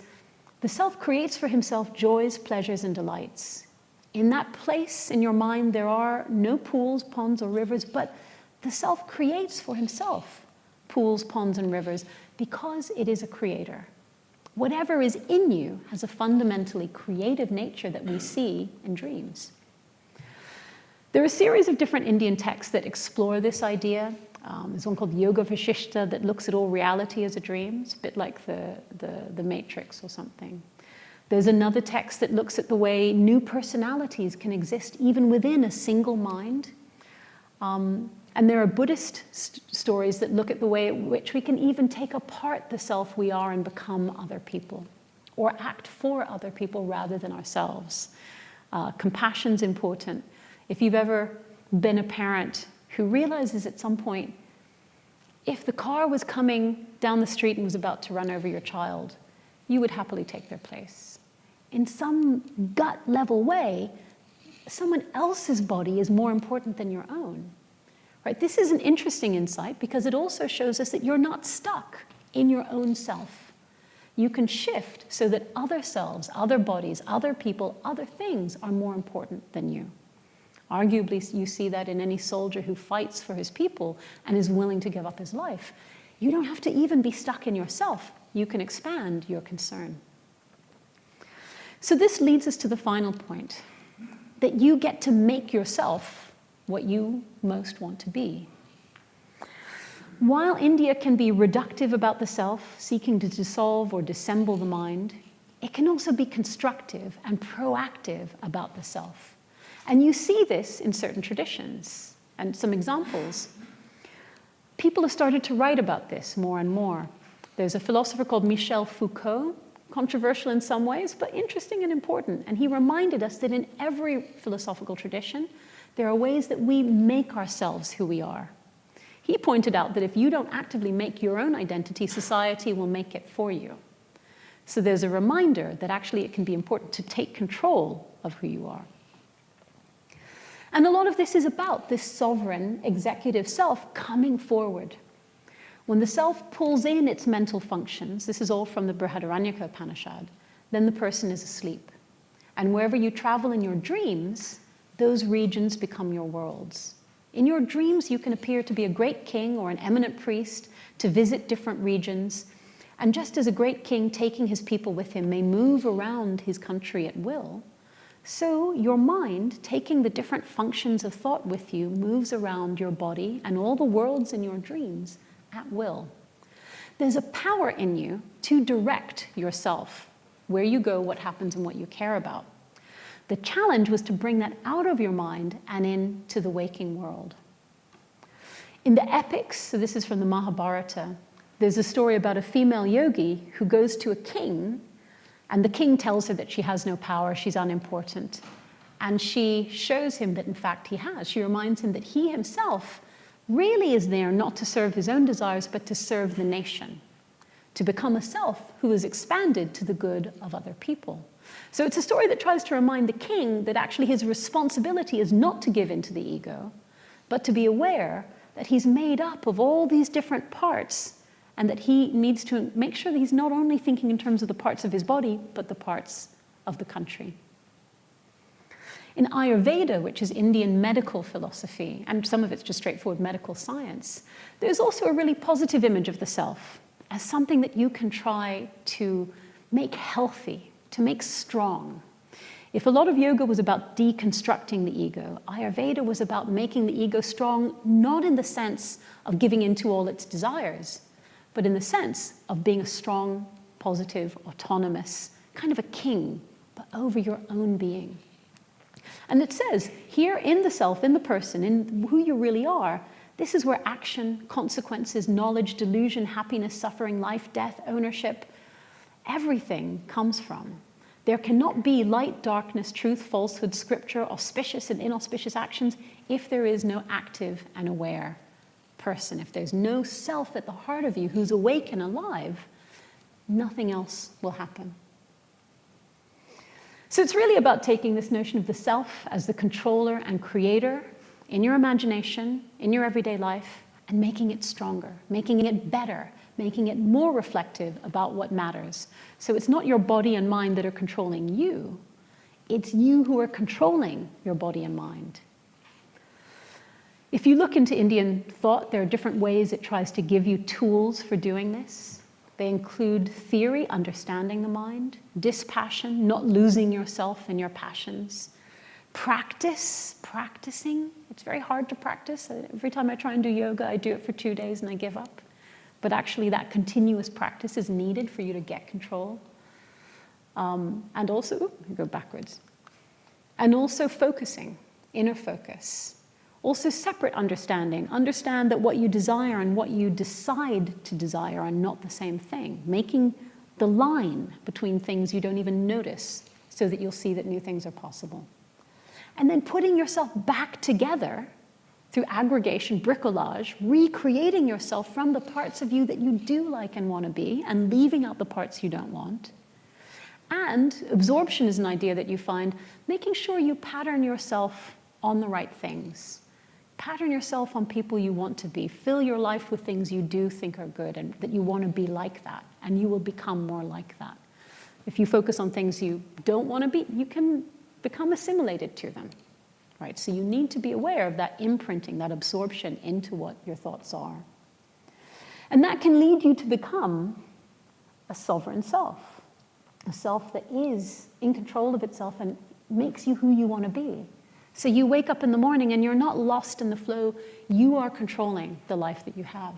the self creates for himself joys, pleasures, and delights. In that place in your mind there are no pools, ponds, or rivers, but the self creates for himself pools, ponds, and rivers because it is a creator. Whatever is in you has a fundamentally creative nature that we see in dreams. There are a series of different Indian texts that explore this idea. There's one called Yoga Vashishta that looks at all reality as a dream. It's a bit like the Matrix or something. There's another text that looks at the way new personalities can exist even within a single mind. And there are Buddhist stories that look at the way in which we can even take apart the self we are and become other people, or act for other people rather than ourselves. Compassion's important. If you've ever been a parent who realizes at some point, if the car was coming down the street and was about to run over your child, you would happily take their place. In some gut level way, someone else's body is more important than your own. Right? This is an interesting insight because it also shows us that you're not stuck in your own self. You can shift so that other selves, other bodies, other people, other things are more important than you. Arguably, you see that in any soldier who fights for his people and is willing to give up his life. You don't have to even be stuck in yourself. You can expand your concern. So this leads us to the final point, that you get to make yourself what you most want to be. While India can be reductive about the self, seeking to dissolve or dissemble the mind, it can also be constructive and proactive about the self. And you see this in certain traditions. And some examples. People have started to write about this more and more. There's a philosopher called Michel Foucault, controversial in some ways, but interesting and important. And he reminded us that in every philosophical tradition, there are ways that we make ourselves who we are. He pointed out that if you don't actively make your own identity, society will make it for you. So there's a reminder that actually it can be important to take control of who you are. And a lot of this is about this sovereign executive self coming forward. When the self pulls in its mental functions, this is all from the Brihadaranyaka Upanishad, then the person is asleep. And wherever you travel in your dreams, those regions become your worlds. In your dreams, you can appear to be a great king or an eminent priest, to visit different regions. And just as a great king taking his people with him may move around his country at will, so your mind, taking the different functions of thought with you, moves around your body and all the worlds in your dreams at will. There's a power in you to direct yourself, where you go, what happens, and what you care about. The challenge was to bring that out of your mind and into the waking world. In the epics, so this is from the Mahabharata, there's a story about a female yogi who goes to a king, and the king tells her that she has no power, she's unimportant. And she shows him that in fact he has. She reminds him that he himself really is there not to serve his own desires, but to serve the nation, to become a self who is expanded to the good of other people. So it's a story that tries to remind the king that actually his responsibility is not to give in to the ego, but to be aware that he's made up of all these different parts, and that he needs to make sure that he's not only thinking in terms of the parts of his body, but the parts of the country. In Ayurveda, which is Indian medical philosophy, and some of it's just straightforward medical science, there's also a really positive image of the self as something that you can try to make healthy, to make strong. If a lot of yoga was about deconstructing the ego, Ayurveda was about making the ego strong, not in the sense of giving in to all its desires, but in the sense of being a strong, positive, autonomous, kind of a king, but over your own being. And it says, here in the self, in the person, in who you really are, This is where action, consequences, knowledge, delusion, happiness, suffering, life, death, ownership, everything comes from. There cannot be light, darkness, truth, falsehood, scripture, auspicious and inauspicious actions if there is no active and aware person. If there's no self at the heart of you who's awake and alive, nothing else will happen. So it's really about taking this notion of the self as the controller and creator in your imagination, in your everyday life, and making it stronger, making it better, making it more reflective about what matters. So it's not your body and mind that are controlling you, it's you who are controlling your body and mind. If you look into Indian thought, there are different ways it tries to give you tools for doing this. They include theory, understanding the mind, dispassion, not losing yourself in your passions, practicing. It's very hard to practice. Every time I try and do yoga, I do it for 2 days and I give up. But actually that continuous practice is needed for you to get control. And also, go backwards. And also focusing, inner focus. Also separate understanding. Understand that what you desire and what you decide to desire are not the same thing. Making the line between things you don't even notice so that you'll see that new things are possible. And then putting yourself back together through aggregation, bricolage, recreating yourself from the parts of you that you do like and want to be, and leaving out the parts you don't want. And absorption is an idea that you find, making sure you pattern yourself on the right things. Pattern yourself on people you want to be. Fill your life with things you do think are good and that you want to be like that, and you will become more like that. If you focus on things you don't want to be, you can become assimilated to them. Right? So you need to be aware of that imprinting, that absorption into what your thoughts are. And that can lead you to become a sovereign self, a self that is in control of itself and makes you who you want to be. So you wake up in the morning and you're not lost in the flow, you are controlling the life that you have.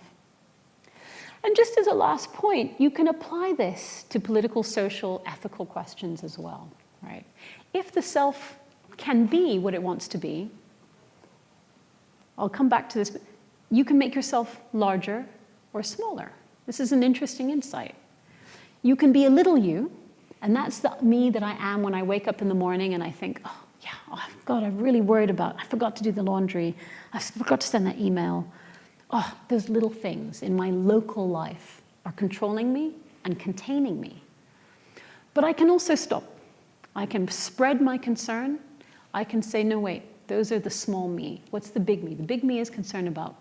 And just as a last point, you can apply this to political, social, ethical questions as well. Right? If the self can be what it wants to be, I'll come back to this, but you can make yourself larger or smaller. This is an interesting insight. You can be a little you, and that's the me that I am when I wake up in the morning and I think, oh yeah, oh God, I'm really worried about, I forgot to do the laundry, I forgot to send that email. Oh, those little things in my local life are controlling me and containing me. But I can also stop. I can spread my concern. I can say, no, wait, those are the small me. What's the big me? The big me is concerned about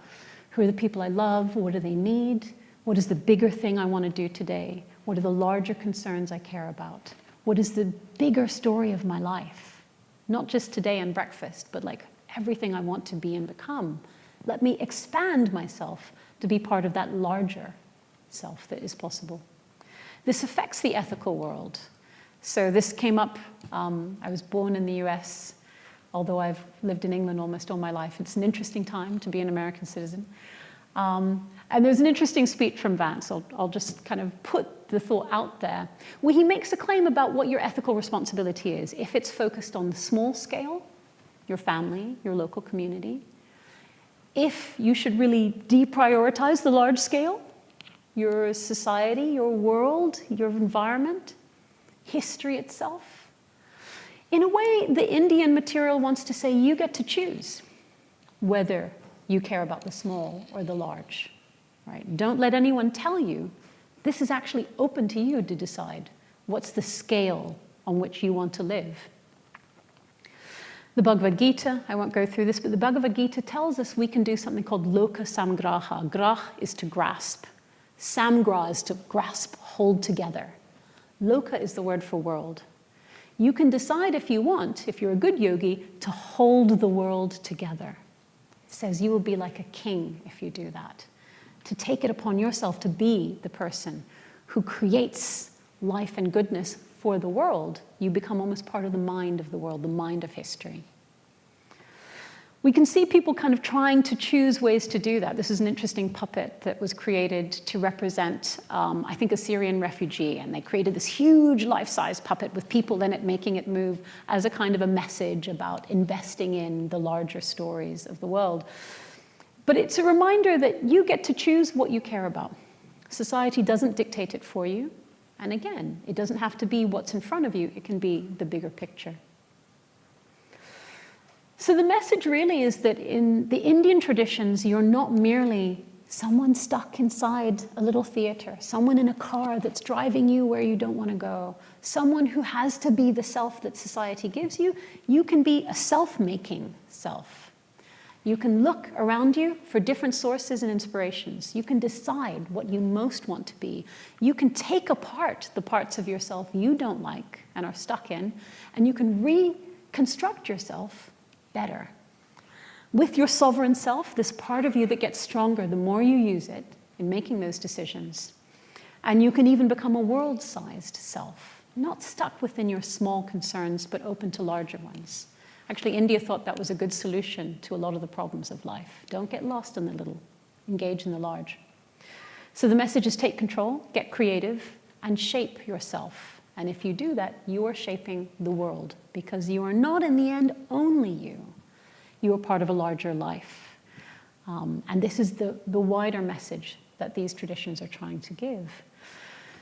who are the people I love, what do they need, what is the bigger thing I want to do today, what are the larger concerns I care about, what is the bigger story of my life, not just today and breakfast, but like everything I want to be and become. Let me expand myself to be part of that larger self that is possible. This affects the ethical world. So this came up, I was born in the US, although I've lived in England almost all my life. It's an interesting time to be an American citizen. And there's an interesting speech from Vance. I'll just kind of put the thought out there, where he makes a claim about what your ethical responsibility is. If it's focused on the small scale, your family, your local community. If you should really deprioritize the large scale, your society, your world, your environment, history itself. In a way, the Indian material wants to say you get to choose whether you care about the small or the large. Right? Don't let anyone tell you. This is actually open to you to decide what's the scale on which you want to live. The Bhagavad Gita, I won't go through this, but the Bhagavad Gita tells us we can do something called loka samgraha. Grah is to grasp. Samgra is to grasp, hold together. Loka is the word for world. You can decide if you want, if you're a good yogi, to hold the world together. It says you will be like a king if you do that. To take it upon yourself to be the person who creates life and goodness for the world, you become almost part of the mind of the world, the mind of history. We can see people kind of trying to choose ways to do that. This is an interesting puppet that was created to represent, I think, a Syrian refugee. And they created this huge life-size puppet with people in it making it move as a kind of a message about investing in the larger stories of the world. But it's a reminder that you get to choose what you care about. Society doesn't dictate it for you. And again, it doesn't have to be what's in front of you. It can be the bigger picture. So the message really is that in the Indian traditions, you're not merely someone stuck inside a little theater, someone in a car that's driving you where you don't want to go, someone who has to be the self that society gives you. You can be a self-making self. You can look around you for different sources and inspirations. You can decide what you most want to be. You can take apart the parts of yourself you don't like and are stuck in, and you can reconstruct yourself better. With your sovereign self, this part of you that gets stronger the more you use it in making those decisions. And you can even become a world-sized self, not stuck within your small concerns, but open to larger ones. Actually, India thought that was a good solution to a lot of the problems of life. Don't get lost in the little, engage in the large. So the message is take control, get creative, and shape yourself. And if you do that, you are shaping the world, because you are not, in the end, only you. You are part of a larger life. And this is the wider message that these traditions are trying to give.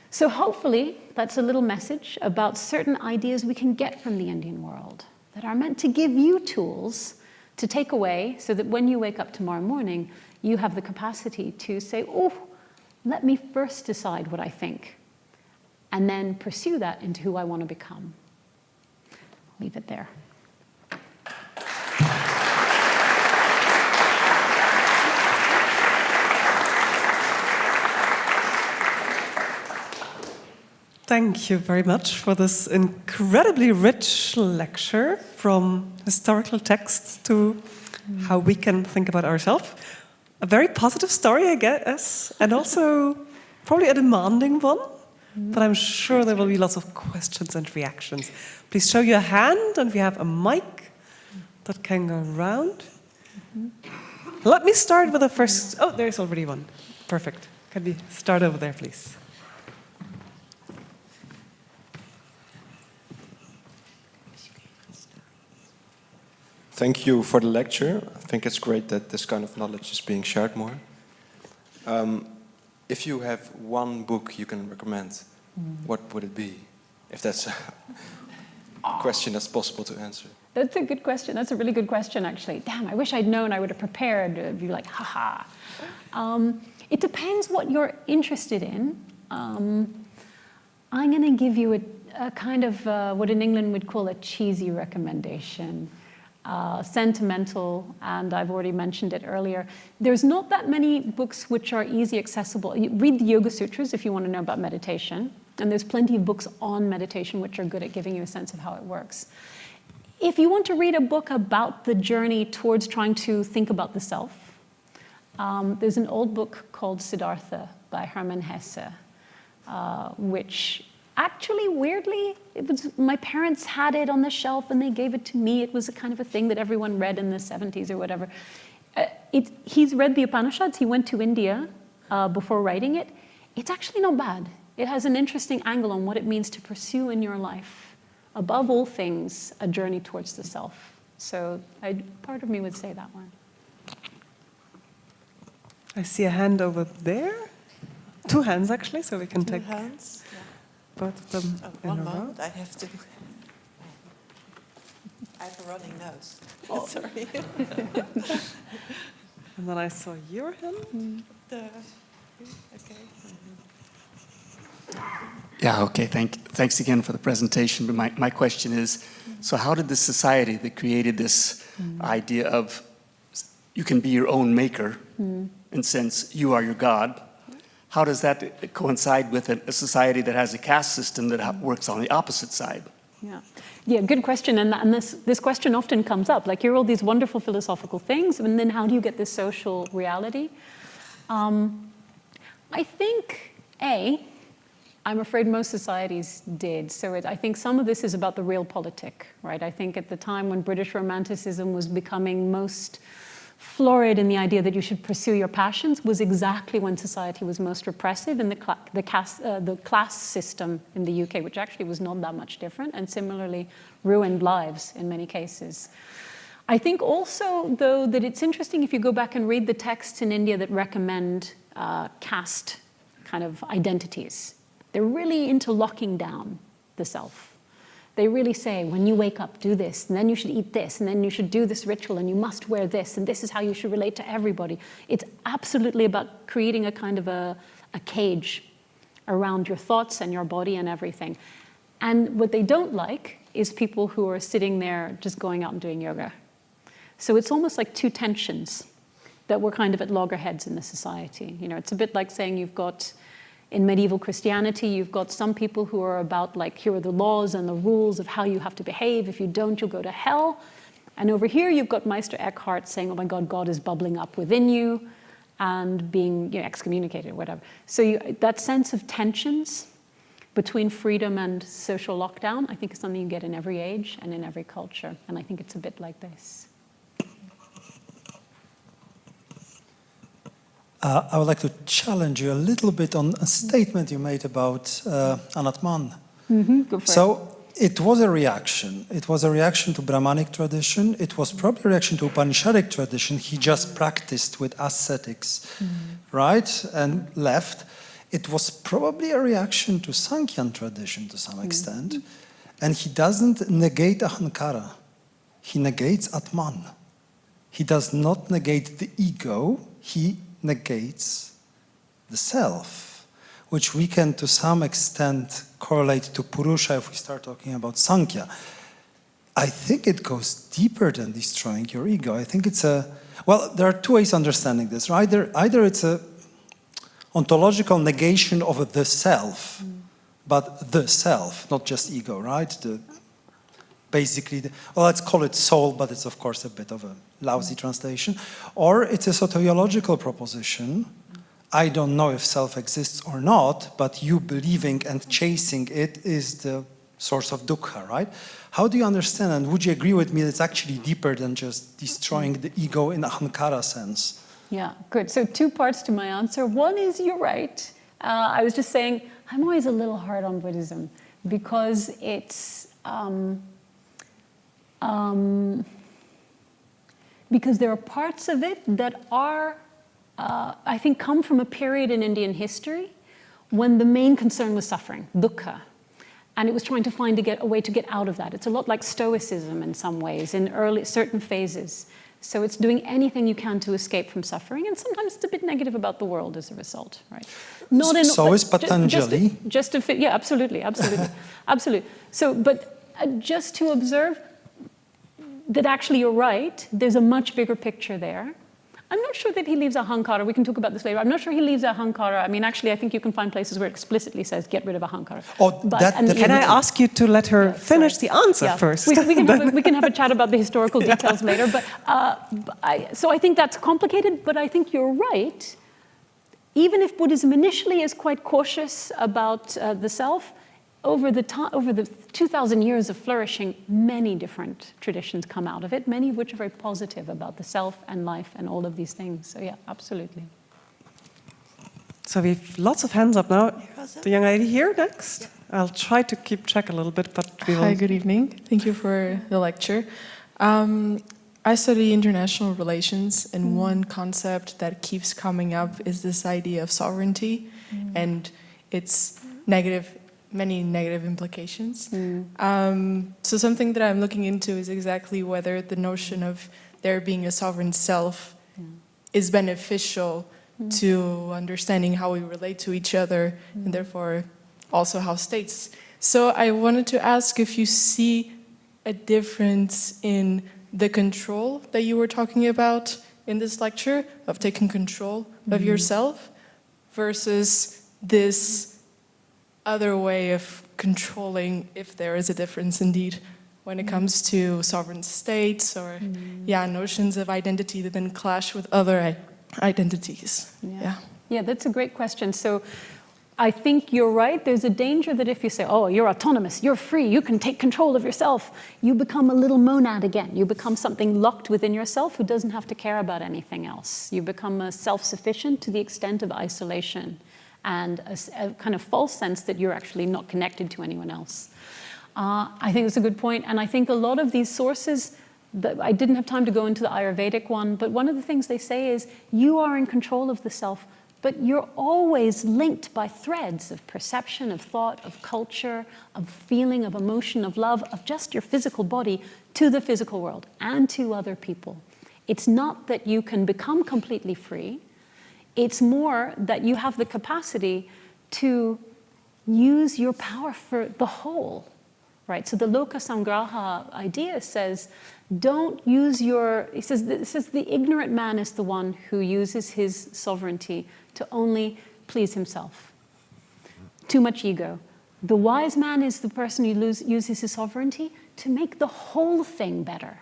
So hopefully, that's a little message about certain ideas we can get from the Indian world that are meant to give you tools to take away so that when you wake up tomorrow morning, you have the capacity to say, oh, let me first decide what I think, and then pursue that into who I want to become. Leave it there. Thank you very much for this incredibly rich lecture, from historical texts to how we can think about ourselves. A very positive story, I guess, and also probably a demanding one, but I'm sure there will be lots of questions and reactions. Please show your hand, and we have a mic that can go around. Let me start with the first. Oh, there's already one. Perfect. Can we start over there, please? Thank you for the lecture. I think it's great that this kind of knowledge is being shared more. If you have one book you can recommend, what would it be? If that's a question that's possible to answer. That's a good question. That's a really good question, actually. Damn, I wish I'd known. I would have prepared. It'd be like, haha. It depends what you're interested in. I'm going to give you a kind of what in England we'd call a cheesy recommendation. Sentimental, and I've already mentioned it earlier. There's not that many books which are easy accessible. You read the Yoga Sutras if you want to know about meditation, and there's plenty of books on meditation which are good at giving you a sense of how it works. If you want to read a book about the journey towards trying to think about the self, there's an old book called Siddhartha by Hermann Hesse, which actually, weirdly, my parents had it on the shelf and they gave it to me. It was a kind of a thing that everyone read in the 70s or whatever. He's read the Upanishads. He went to India before writing it. It's actually not bad. It has an interesting angle on what it means to pursue in your life, above all things, a journey towards the self. So part of me would say that one. I see a hand over there. Two hands, actually, so we can take hands. both of them in One a row. moment, I have to. I have a running nose. Oh. Sorry. And then I saw your hand. Okay. Yeah, okay, thanks again for the presentation. But my question is, so how did the society that created this idea of you can be your own maker, in sense you are your God, how does that coincide with a society that has a caste system that works on the opposite side? Yeah, good question. And this question often comes up. Like, you're all these wonderful philosophical things, and then how do you get this social reality? I think, I'm afraid most societies did. So I think some of this is about the realpolitik, right? I think at the time when British Romanticism was becoming most florid in the idea that you should pursue your passions was exactly when society was most repressive, and the class system in the UK, which actually was not that much different, and similarly ruined lives in many cases. I think also, though, that it's interesting if you go back and read the texts in India that recommend caste kind of identities. They're really into locking down the self. They really say, when you wake up, do this, and then you should eat this, and then you should do this ritual, and you must wear this, and this is how you should relate to everybody. It's absolutely about creating a kind of a cage around your thoughts and your body and everything. And what they don't like is people who are sitting there just going out and doing yoga. So it's almost like two tensions that were kind of at loggerheads in the society. You know, it's a bit like saying you've got, in medieval Christianity, you've got some people who are about like, here are the laws and the rules of how you have to behave. If you don't, you'll go to hell. And over here, you've got Meister Eckhart saying, oh my God, God is bubbling up within you and being, you know, excommunicated or whatever. So that sense of tensions between freedom and social lockdown, I think is something you get in every age and in every culture. And I think it's a bit like this. I would like to challenge you a little bit on a statement you made about Anatman. Go for it. So it was a reaction. It was a reaction to Brahmanic tradition. It was probably a reaction to Upanishadic tradition. He just practiced with ascetics, right? And left. It was probably a reaction to Sankhyan tradition to some extent. And he doesn't negate Ahankara. He negates Atman. He does not negate the ego. He negates the self, which we can to some extent correlate to Purusha if we start talking about Sankhya. I think it goes deeper than destroying your ego. I think it's well, there are two ways of understanding this, right? Either it's a ontological negation of the self, but the self, not just ego, right? Basically, well, let's call it soul, but it's of course a bit of a lousy translation. Or it's a soteriological proposition. I don't know if self exists or not, but you believing and chasing it is the source of dukkha, right? How do you understand, and would you agree with me that it's actually deeper than just destroying the ego in the ahankara sense? Yeah, good. So two parts to my answer. One is you're right. I was just saying, I'm always a little hard on Buddhism because it's, because there are parts of it that are, I think, come from a period in Indian history when the main concern was suffering, dukkha. And it was trying to find a way to get out of that. It's a lot like Stoicism in some ways, in certain phases. So it's doing anything you can to escape from suffering, and sometimes it's a bit negative about the world as a result, right? Not in, so is Patanjali. Just to fit, yeah, absolutely, absolutely. So, but just to observe that actually you're right, there's a much bigger picture there. I'm not sure that he leaves ahankara. We can talk about this later. I'm not sure he leaves ahankara. I mean, actually, I think you can find places where it explicitly says, get rid of ahankara. Oh, Can I ask you to let her finish the answer first? We can have a chat about the historical details later. But so I think that's complicated, but I think you're right. Even if Buddhism initially is quite cautious about the self, over the 2,000 years of flourishing, many different traditions come out of it, many of which are very positive about the self and life and all of these things. So yeah, absolutely. So we have lots of hands up now. The young lady here next. Yeah. I'll try to keep track a little bit, but we will... Hi, good evening. Thank you for the lecture. I study international relations, and one concept that keeps coming up is this idea of sovereignty and its many negative implications. So something that I'm looking into is exactly whether the notion of there being a sovereign self is beneficial to understanding how we relate to each other and therefore also how states. So I wanted to ask if you see a difference in the control that you were talking about in this lecture, of taking control of yourself, versus this other way of controlling, if there is a difference indeed, when it comes to sovereign states or notions of identity that then clash with other identities. Yeah, that's a great question. So I think you're right. There's a danger that if you say, oh, you're autonomous, you're free, you can take control of yourself, you become a little monad again. You become something locked within yourself who doesn't have to care about anything else. You become a self-sufficient to the extent of isolation and a kind of false sense that you're actually not connected to anyone else. I think it's a good point. And I think a lot of these sources I didn't have time to go into the Ayurvedic one, but one of the things they say is you are in control of the self, but you're always linked by threads of perception, of thought, of culture, of feeling, of emotion, of love, of just your physical body to the physical world and to other people. It's not that you can become completely free. It's more that you have the capacity to use your power for the whole, right? So the Loka Samgraha idea says, don't use it says the ignorant man is the one who uses his sovereignty to only please himself. Too much ego. The wise man is the person who uses his sovereignty to make the whole thing better,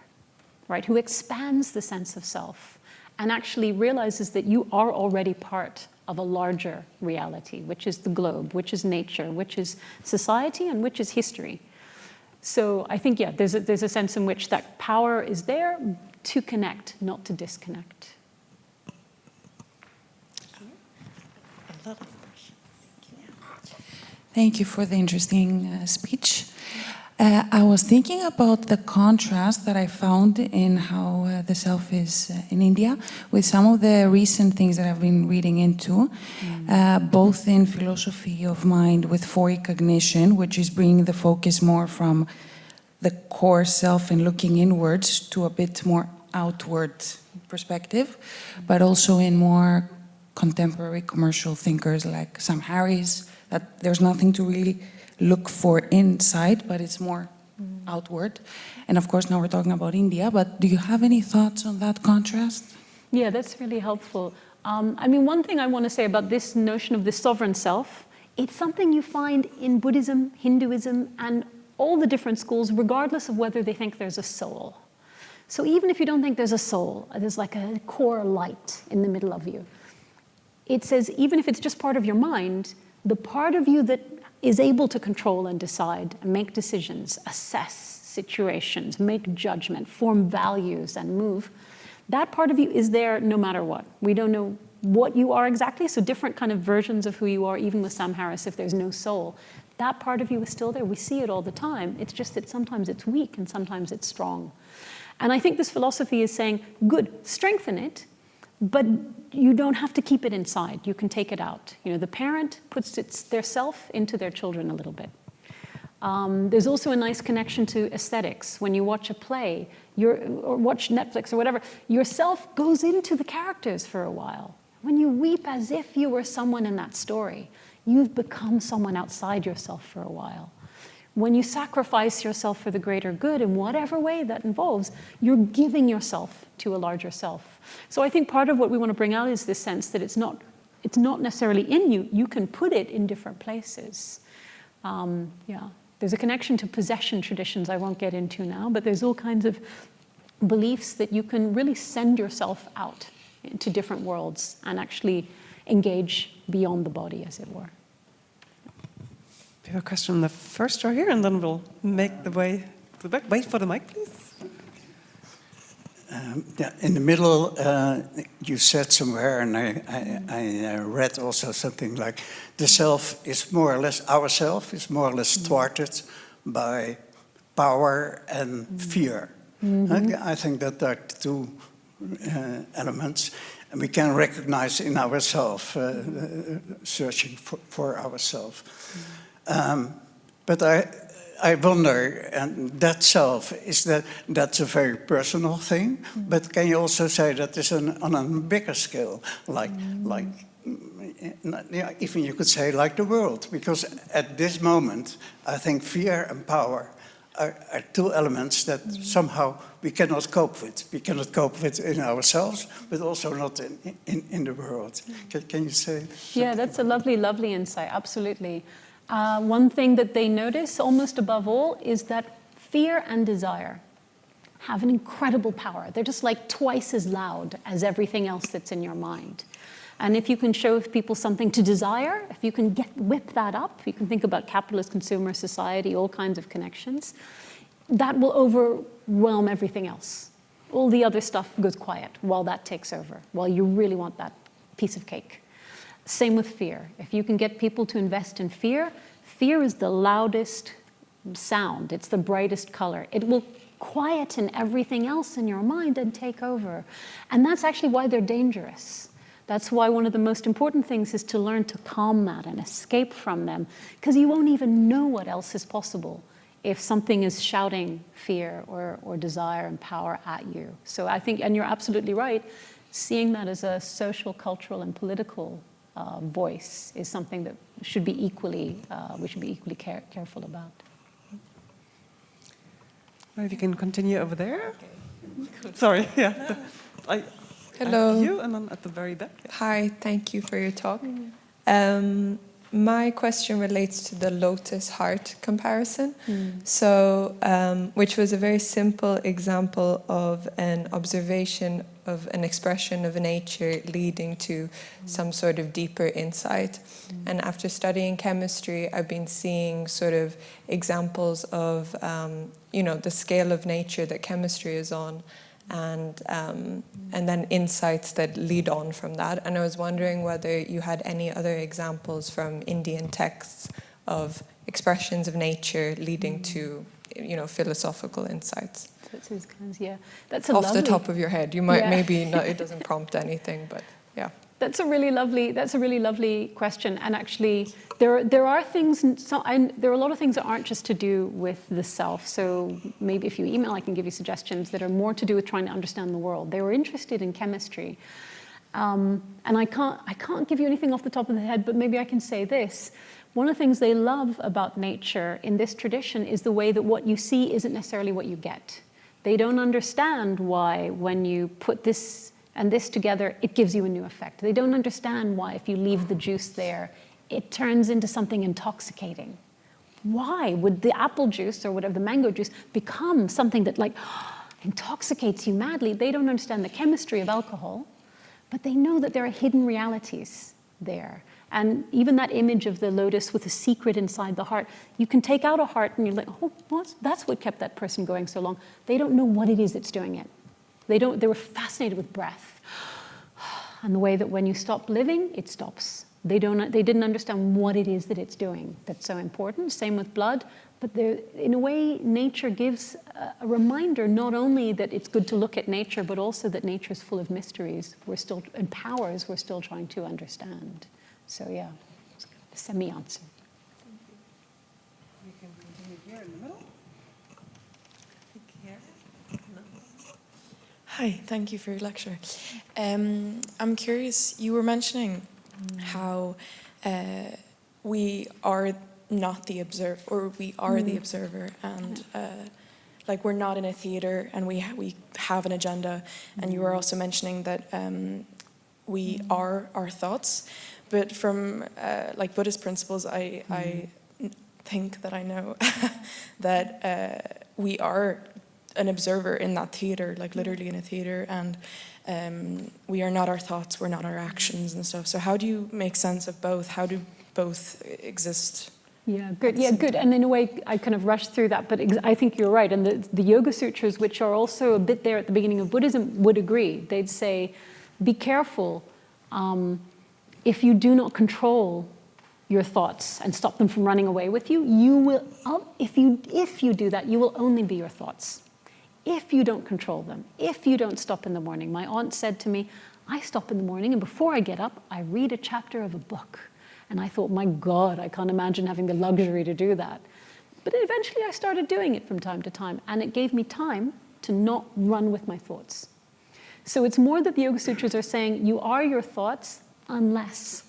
right? Who expands the sense of self and actually realizes that you are already part of a larger reality, which is the globe, which is nature, which is society, and which is history. So I think, yeah, there's a sense in which that power is there to connect, not to disconnect. A lot of questions. Thank you for the interesting speech. I was thinking about the contrast that I found in how the self is in India with some of the recent things that I've been reading into, both in philosophy of mind with forecognition, which is bringing the focus more from the core self and looking inwards to a bit more outward perspective, but also in more contemporary commercial thinkers like Sam Harris, that there's nothing to really look for inside, but it's more outward. And of course, now we're talking about India, but do you have any thoughts on that contrast? Yeah, that's really helpful. I mean, one thing I want to say about this notion of the sovereign self, it's something you find in Buddhism, Hinduism, and all the different schools, regardless of whether they think there's a soul. So even if you don't think there's a soul, there's like a core light in the middle of you. It says, even if it's just part of your mind, the part of you that is able to control and decide and make decisions, assess situations, make judgment, form values, and move, that part of you is there no matter what. We don't know what you are exactly, so different kind of versions of who you are, even with Sam Harris, if there's no soul. That part of you is still there. We see it all the time. It's just that sometimes it's weak and sometimes it's strong. And I think this philosophy is saying, good, strengthen it, but you don't have to keep it inside. You can take it out. You know, the parent puts their self into their children a little bit. There's also a nice connection to aesthetics. When you watch a play or watch Netflix or whatever, yourself goes into the characters for a while. When you weep as if you were someone in that story, you've become someone outside yourself for a while. When you sacrifice yourself for the greater good in whatever way that involves, you're giving yourself to a larger self. So I think part of what we want to bring out is this sense that it's not necessarily in you. You can put it in different places. There's a connection to possession traditions I won't get into now, but there's all kinds of beliefs that you can really send yourself out into different worlds and actually engage beyond the body, as it were. We have a question in the first row here, and then we'll make the way to the back. Wait for the mic, please. In the middle, you said somewhere, and I read also something like, the self is more or less, our self is more or less thwarted by power and fear. I think that are the two elements, and we can recognize in ourselves, searching for ourselves. But I wonder, and that self, that's a very personal thing, but can you also say that it's on a bigger scale, like even you could say like the world, because at this moment, I think fear and power are two elements that somehow we cannot cope with. We cannot cope with in ourselves, but also not in the world. Can you say? Yeah, that's a lovely, lovely insight, absolutely. One thing that they notice almost above all is that fear and desire have an incredible power. They're just like twice as loud as everything else that's in your mind. And if you can show people something to desire, if you can whip that up, you can think about capitalist consumer society, all kinds of connections, that will overwhelm everything else. All the other stuff goes quiet while that takes over, while you really want that piece of cake. Same with fear. If you can get people to invest in fear, fear is the loudest sound. It's the brightest color. It will quieten everything else in your mind and take over. And that's actually why they're dangerous. That's why one of the most important things is to learn to calm that and escape from them, because you won't even know what else is possible if something is shouting fear or desire and power at you. So I think, and you're absolutely right, seeing that as a social, cultural, and political voice is something that should be equally, we should be equally careful about. Maybe you can continue over there. Okay. Sorry, yeah. Hello. You, and then at the very back. Yeah. Hi, thank you for your talk. My question relates to the lotus heart comparison. So, which was a very simple example of an observation of an expression of nature leading to some sort of deeper insight. And after studying chemistry, I've been seeing sort of examples of, the scale of nature that chemistry is on, and then insights that lead on from that. And I was wondering whether you had any other examples from Indian texts of expressions of nature leading to, philosophical insights. Yeah, that's a off lovely, the top of your head. You might yeah. It doesn't prompt anything, but yeah. That's a really lovely question. And actually, there are things. There are a lot of things that aren't just to do with the self. So maybe if you email, I can give you suggestions that are more to do with trying to understand the world. They were interested in chemistry, and I can't give you anything off the top of the head. But maybe I can say this. One of the things they love about nature in this tradition is the way that what you see isn't necessarily what you get. They don't understand why when you put this and this together, it gives you a new effect. They don't understand why if you leave the juice there, it turns into something intoxicating. Why would the apple juice or whatever, the mango juice, become something that intoxicates you madly? They don't understand the chemistry of alcohol, but they know that there are hidden realities there. And even that image of the lotus with a secret inside the heart, you can take out a heart and you're like, oh, what? That's what kept that person going so long. They don't know what it is that's doing it. They were fascinated with breath and the way that when you stop living, it stops. They didn't understand what it is that it's doing that's so important. Same with blood. But in a way, nature gives a reminder not only that it's good to look at nature, but also that nature is full of mysteries and powers we're still trying to understand. So yeah, it's kind of a semi-answer. We can continue here in the middle. Here. No. Hi, thank you for your lecture. I'm curious, you were mentioning how we are not the observer, or we are the observer, and we're not in a theater and we have an agenda, and you were also mentioning that we are our thoughts, but from Buddhist principles, I think that I know that we are an observer in that theater, literally in a theater, and we are not our thoughts, we're not our actions and stuff. So how do you make sense of both? How do both exist? Yeah, good. Yeah, good. And in a way, I kind of rushed through that, but I think you're right. And the Yoga Sutras, which are also a bit there at the beginning of Buddhism, would agree. They'd say, be careful. If you do not control your thoughts and stop them from running away with you, you will. If you do that, you will only be your thoughts. If you don't control them, if you don't stop in the morning. My aunt said to me, I stop in the morning, and before I get up, I read a chapter of a book. And I thought, my God, I can't imagine having the luxury to do that. But eventually I started doing it from time to time, and it gave me time to not run with my thoughts. So it's more that the Yoga Sutras are saying you are your thoughts unless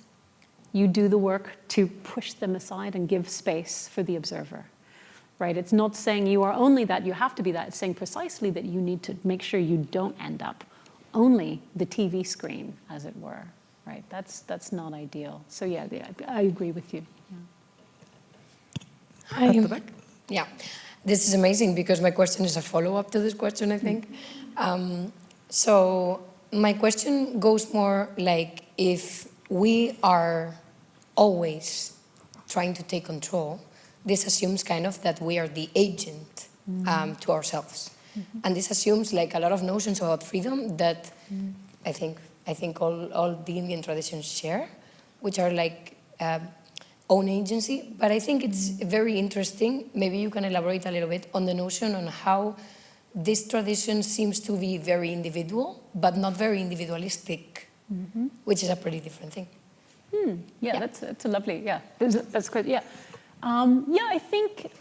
you do the work to push them aside and give space for the observer. Right? It's not saying you are only that, you have to be that. It's saying precisely that you need to make sure you don't end up only the TV screen, as it were. Right? That's not ideal. So yeah, I agree with you. Yeah. Hi. Yeah, this is amazing because my question is a follow-up to this question, I think. So my question goes more like, if we are always trying to take control, this assumes kind of that we are the agent to ourselves. And this assumes a lot of notions about freedom that I think all the Indian traditions share, which are own agency, but I think it's very interesting. Maybe you can elaborate a little bit on the notion on how this tradition seems to be very individual, but not very individualistic, which is a pretty different thing. Yeah, that's a lovely, yeah, that's good, yeah. Yeah, I think,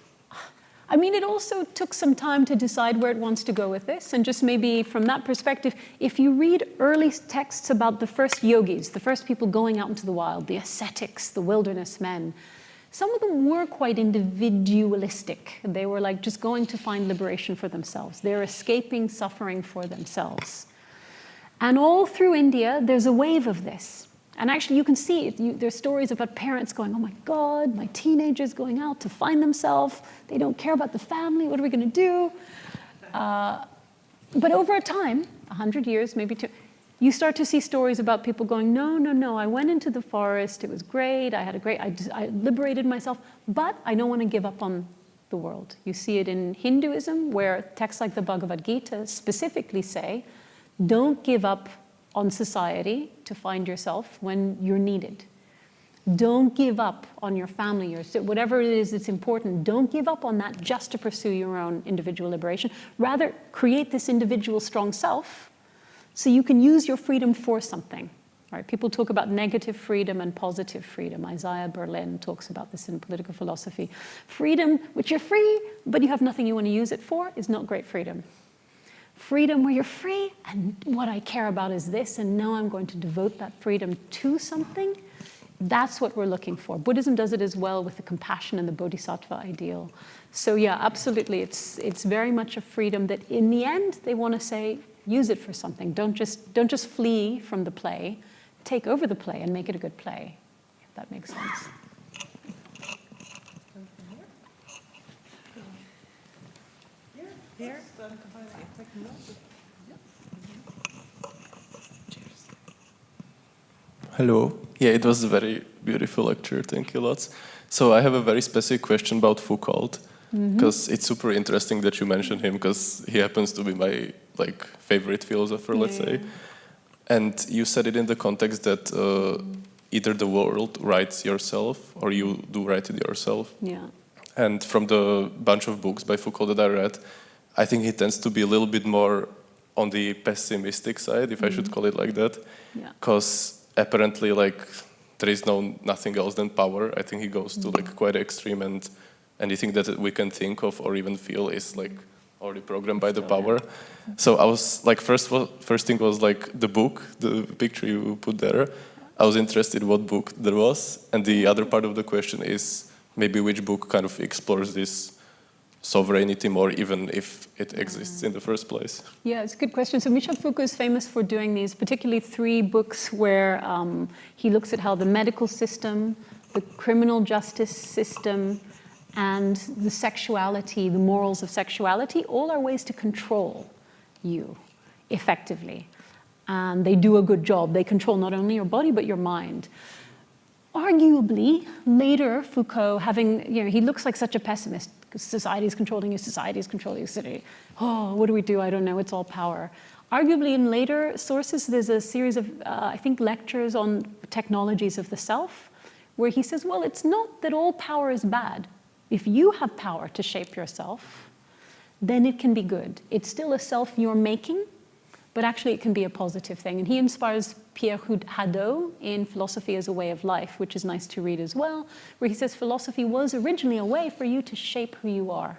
I mean, it also took some time to decide where it wants to go with this, and just maybe from that perspective, if you read early texts about the first yogis, the first people going out into the wild, the ascetics, the wilderness men, some of them were quite individualistic. They were like just going to find liberation for themselves. They're escaping suffering for themselves. And all through India, there's a wave of this. And actually, you can see it. There's stories about parents going, oh my God, my teenager's going out to find themselves. They don't care about the family. What are we going to do? But over a time, 100 years, maybe two, you start to see stories about people going, no, no, no, I went into the forest. It was great. I liberated myself. But I don't want to give up on the world. You see it in Hinduism, where texts like the Bhagavad Gita specifically say, don't give up on society to find yourself when you're needed. Don't give up on your family, whatever it is that's important. Don't give up on that just to pursue your own individual liberation. Rather, create this individual strong self so you can use your freedom for something. Right? People talk about negative freedom and positive freedom. Isaiah Berlin talks about this in political philosophy. Freedom, which you're free, but you have nothing you want to use it for, is not great freedom. Freedom where you're free, and what I care about is this, and now I'm going to devote that freedom to something. That's what we're looking for. Buddhism does it as well with the compassion and the bodhisattva ideal. So yeah, absolutely, it's very much a freedom that in the end, they want to say, use it for something. Don't just flee from the play. Take over the play and make it a good play, if that makes sense. Here. Hello. Yeah, it was a very beautiful lecture. Thank you lots. So I have a very specific question about Foucault, because it's super interesting that you mentioned him, because he happens to be my favorite philosopher, let's say. And you said it in the context that either the world writes yourself or you do write it yourself. Yeah. And from the bunch of books by Foucault that I read, I think he tends to be a little bit more on the pessimistic side, if I should call it like that. Because apparently, there is nothing else than power. I think he goes to quite extreme, and anything that we can think of or even feel is already programmed by the power. So I was first thing was the book, the picture you put there. I was interested what book there was, and the other part of the question is maybe which book kind of explores this sovereignty more, even if it exists in the first place? Yeah, it's a good question. So Michel Foucault is famous for doing these, particularly 3 books where he looks at how the medical system, the criminal justice system, and the sexuality, the morals of sexuality, all are ways to control you effectively. And they do a good job. They control not only your body, but your mind. Arguably, later, Foucault, he looks like such a pessimist, because society is controlling you, society is controlling you, oh, what do we do? I don't know, it's all power. Arguably, in later sources, there's a series of, I think, lectures on technologies of the self, where he says, well, it's not that all power is bad. If you have power to shape yourself, then it can be good. It's still a self you're making, but actually it can be a positive thing. And he inspires Pierre Hadot in Philosophy as a Way of Life, which is nice to read as well, where he says philosophy was originally a way for you to shape who you are.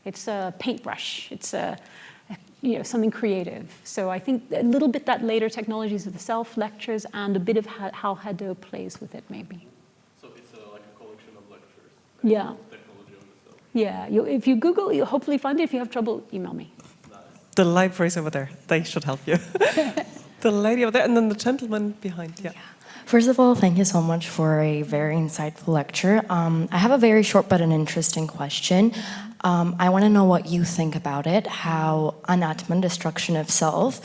It's a paintbrush. It's something creative. So I think a little bit that later technologies of the self lectures and a bit of how Hadot plays with it, maybe. So it's like a collection of lectures. Yeah. Technology of the self. Yeah. If you Google, you'll hopefully find it. If you have trouble, email me. The libraries over there, they should help you. The lady over there, and then the gentleman behind, yeah. First of all, thank you so much for a very insightful lecture. I have a very short but an interesting question. I want to know what you think about it, how anatman, destruction of self,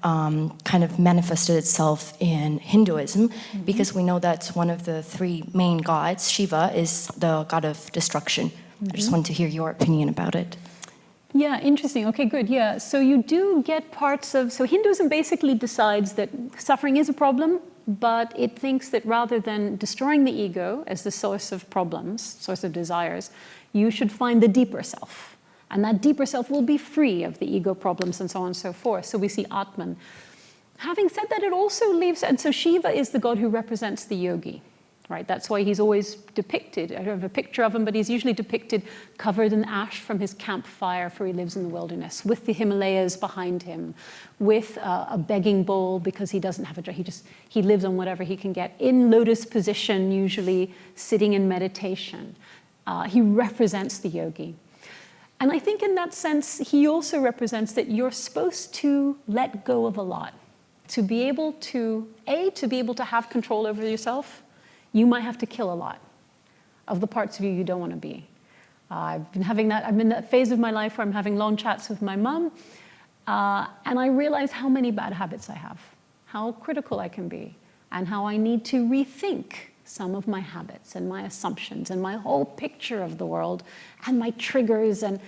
kind of manifested itself in Hinduism, because we know that one of the 3 main gods, Shiva, is the god of destruction. I just want to hear your opinion about it. Yeah, interesting. Okay, good. Yeah, so you do get parts of... So Hinduism basically decides that suffering is a problem, but it thinks that rather than destroying the ego as the source of problems, source of desires, you should find the deeper self. And that deeper self will be free of the ego problems and so on and so forth. So we see Atman. Having said that, it also leaves, and so Shiva is the god who represents the yogi, right? That's why he's always depicted. I don't have a picture of him, but he's usually depicted covered in ash from his campfire, for he lives in the wilderness, with the Himalayas behind him, with a begging bowl because he doesn't have a job. He lives on whatever he can get, in lotus position, usually sitting in meditation. He represents the yogi. And I think in that sense, he also represents that you're supposed to let go of a lot. To be able to, to be able to have control over yourself, you might have to kill a lot of the parts of you don't want to be. I'm in that phase of my life where I'm having long chats with my mum, and I realize how many bad habits I have, how critical I can be, and how I need to rethink some of my habits and my assumptions and my whole picture of the world and my triggers, and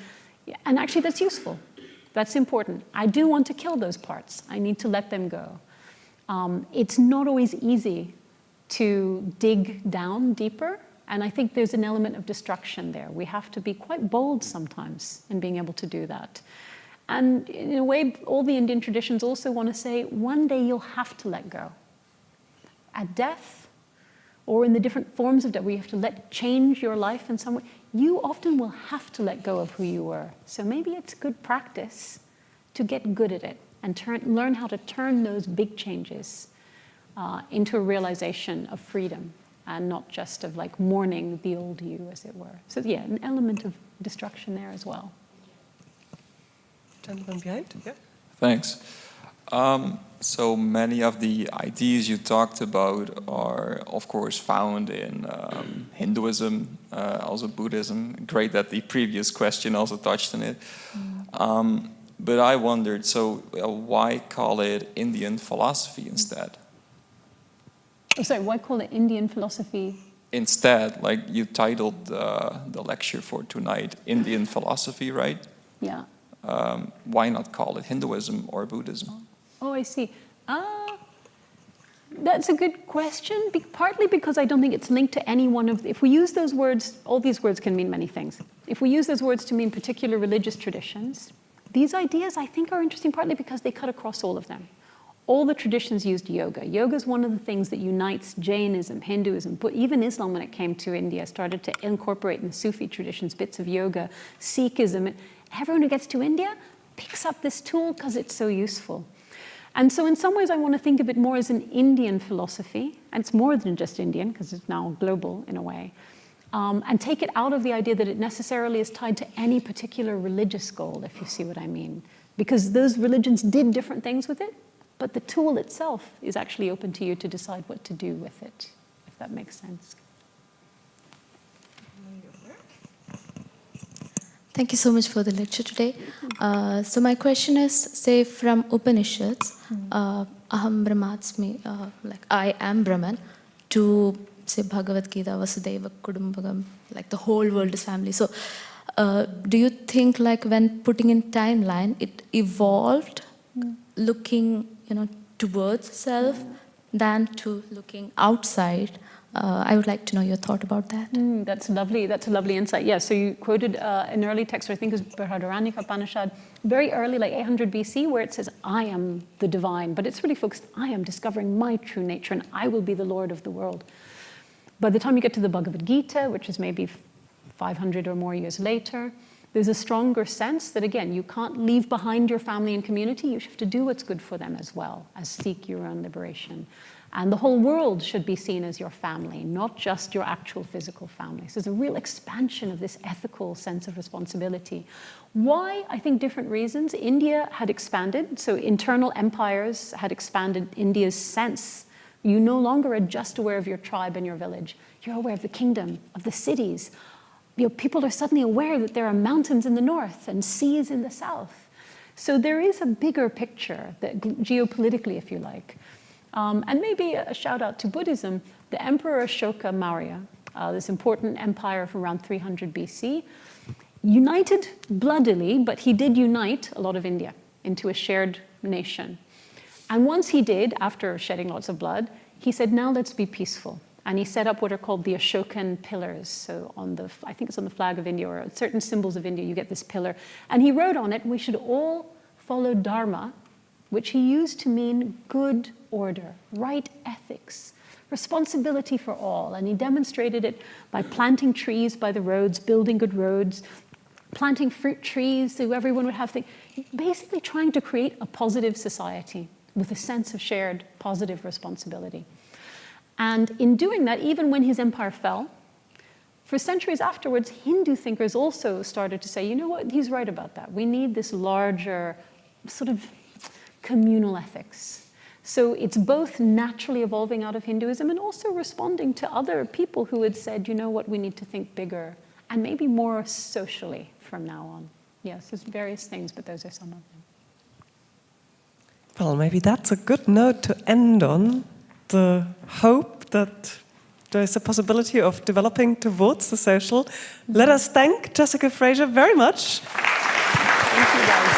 actually that's useful. That's important. I do want to kill those parts. I need to let them go. It's not always easy to dig down deeper, and I think there's an element of destruction there. We have to be quite bold sometimes in being able to do that. And in a way, all the Indian traditions also want to say, one day you'll have to let go. At death, or in the different forms of death, where you have to change your life in some way, you often will have to let go of who you were. So maybe it's good practice to get good at it and learn how to turn those big changes into a realization of freedom and not just of like mourning the old you, as it were. So yeah, an element of destruction there as well. Gentleman behind, yeah. Thanks. So many of the ideas you talked about are, of course, found in Hinduism, also Buddhism. Great that the previous question also touched on it. But I wondered, so why call it Indian philosophy instead? Oh, sorry, why call it Indian philosophy? Instead, like you titled the lecture for tonight, Indian philosophy, right? Yeah. Why not call it Hinduism or Buddhism? Oh, I see. That's a good question, partly because I don't think it's linked to any one of... If we use those words, all these words can mean many things. If we use those words to mean particular religious traditions, these ideas, I think, are interesting partly because they cut across all of them. All the traditions used yoga. Yoga is one of the things that unites Jainism, Hinduism, but even Islam, when it came to India, started to incorporate in the Sufi traditions bits of yoga, Sikhism. Everyone who gets to India picks up this tool because it's so useful. And so in some ways, I want to think of it more as an Indian philosophy, and it's more than just Indian, because it's now global in a way, and take it out of the idea that it necessarily is tied to any particular religious goal, if you see what I mean. Because those religions did different things with it, but the tool itself is actually open to you to decide what to do with it, if that makes sense. Thank you so much for the lecture today. So my question is, say from Upanishads, Aham Brahmasmi, like I am Brahman, to say Bhagavad Gita, Vasudeva Kudumbakam, like the whole world is family. So do you think like when putting in timeline, it evolved looking, towards self than to looking outside? I would like to know your thought about that. That's lovely. That's a lovely insight. Yeah, so you quoted an early text, I think it was Brihadaranyaka Upanishad, very early, like 800 BC, where it says, I am the divine. But it's really focused, I am discovering my true nature, and I will be the Lord of the world. By the time you get to the Bhagavad Gita, which is maybe 500 or more years later, there's a stronger sense that, again, you can't leave behind your family and community. You have to do what's good for them as well, as seek your own liberation. And the whole world should be seen as your family, not just your actual physical family. So there's a real expansion of this ethical sense of responsibility. Why? I think different reasons. India had expanded, so internal empires had expanded India's sense. You no longer are just aware of your tribe and your village. You're aware of the kingdom, of the cities. People are suddenly aware that there are mountains in the north and seas in the south. So there is a bigger picture, that geopolitically, if you like. And maybe a shout out to Buddhism. The Emperor Ashoka Maurya, this important empire from around 300 BC, united bloodily, but he did unite a lot of India into a shared nation. And once he did, after shedding lots of blood, he said, now let's be peaceful. And he set up what are called the Ashokan pillars. So I think it's on the flag of India, or certain symbols of India, you get this pillar. And he wrote on it, we should all follow Dharma, which he used to mean good order, right ethics, responsibility for all. And he demonstrated it by planting trees by the roads, building good roads, planting fruit trees so everyone would have things. Basically trying to create a positive society with a sense of shared positive responsibility. And in doing that, even when his empire fell, for centuries afterwards, Hindu thinkers also started to say, you know what, he's right about that. We need this larger sort of communal ethics. So it's both naturally evolving out of Hinduism and also responding to other people who had said, you know what, we need to think bigger and maybe more socially from now on. Yes, there's various things, but those are some of them. Well, maybe that's a good note to end on. The hope that there's a possibility of developing towards the social. Let us thank Jessica Frazier very much. Thank you, guys.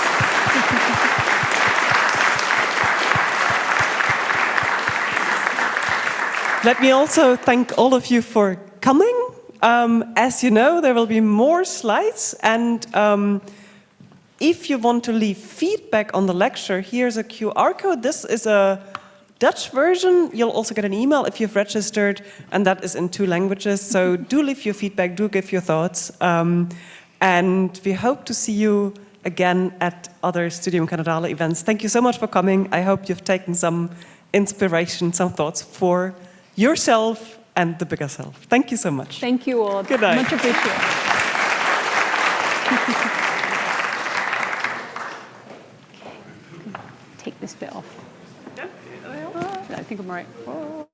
Let me also thank all of you for coming. As you know, there will be more slides, and if you want to leave feedback on the lecture, here's a QR code. This is a Dutch version. You'll also get an email if you've registered, and that is in 2 languages. So do leave your feedback, do give your thoughts. And we hope to see you again at other Studium Canadale events. Thank you so much for coming. I hope you've taken some inspiration, some thoughts for yourself and the bigger self. Thank you so much. Thank you all. Good night. Much appreciated. Take this bit off. I think I'm right. Oh.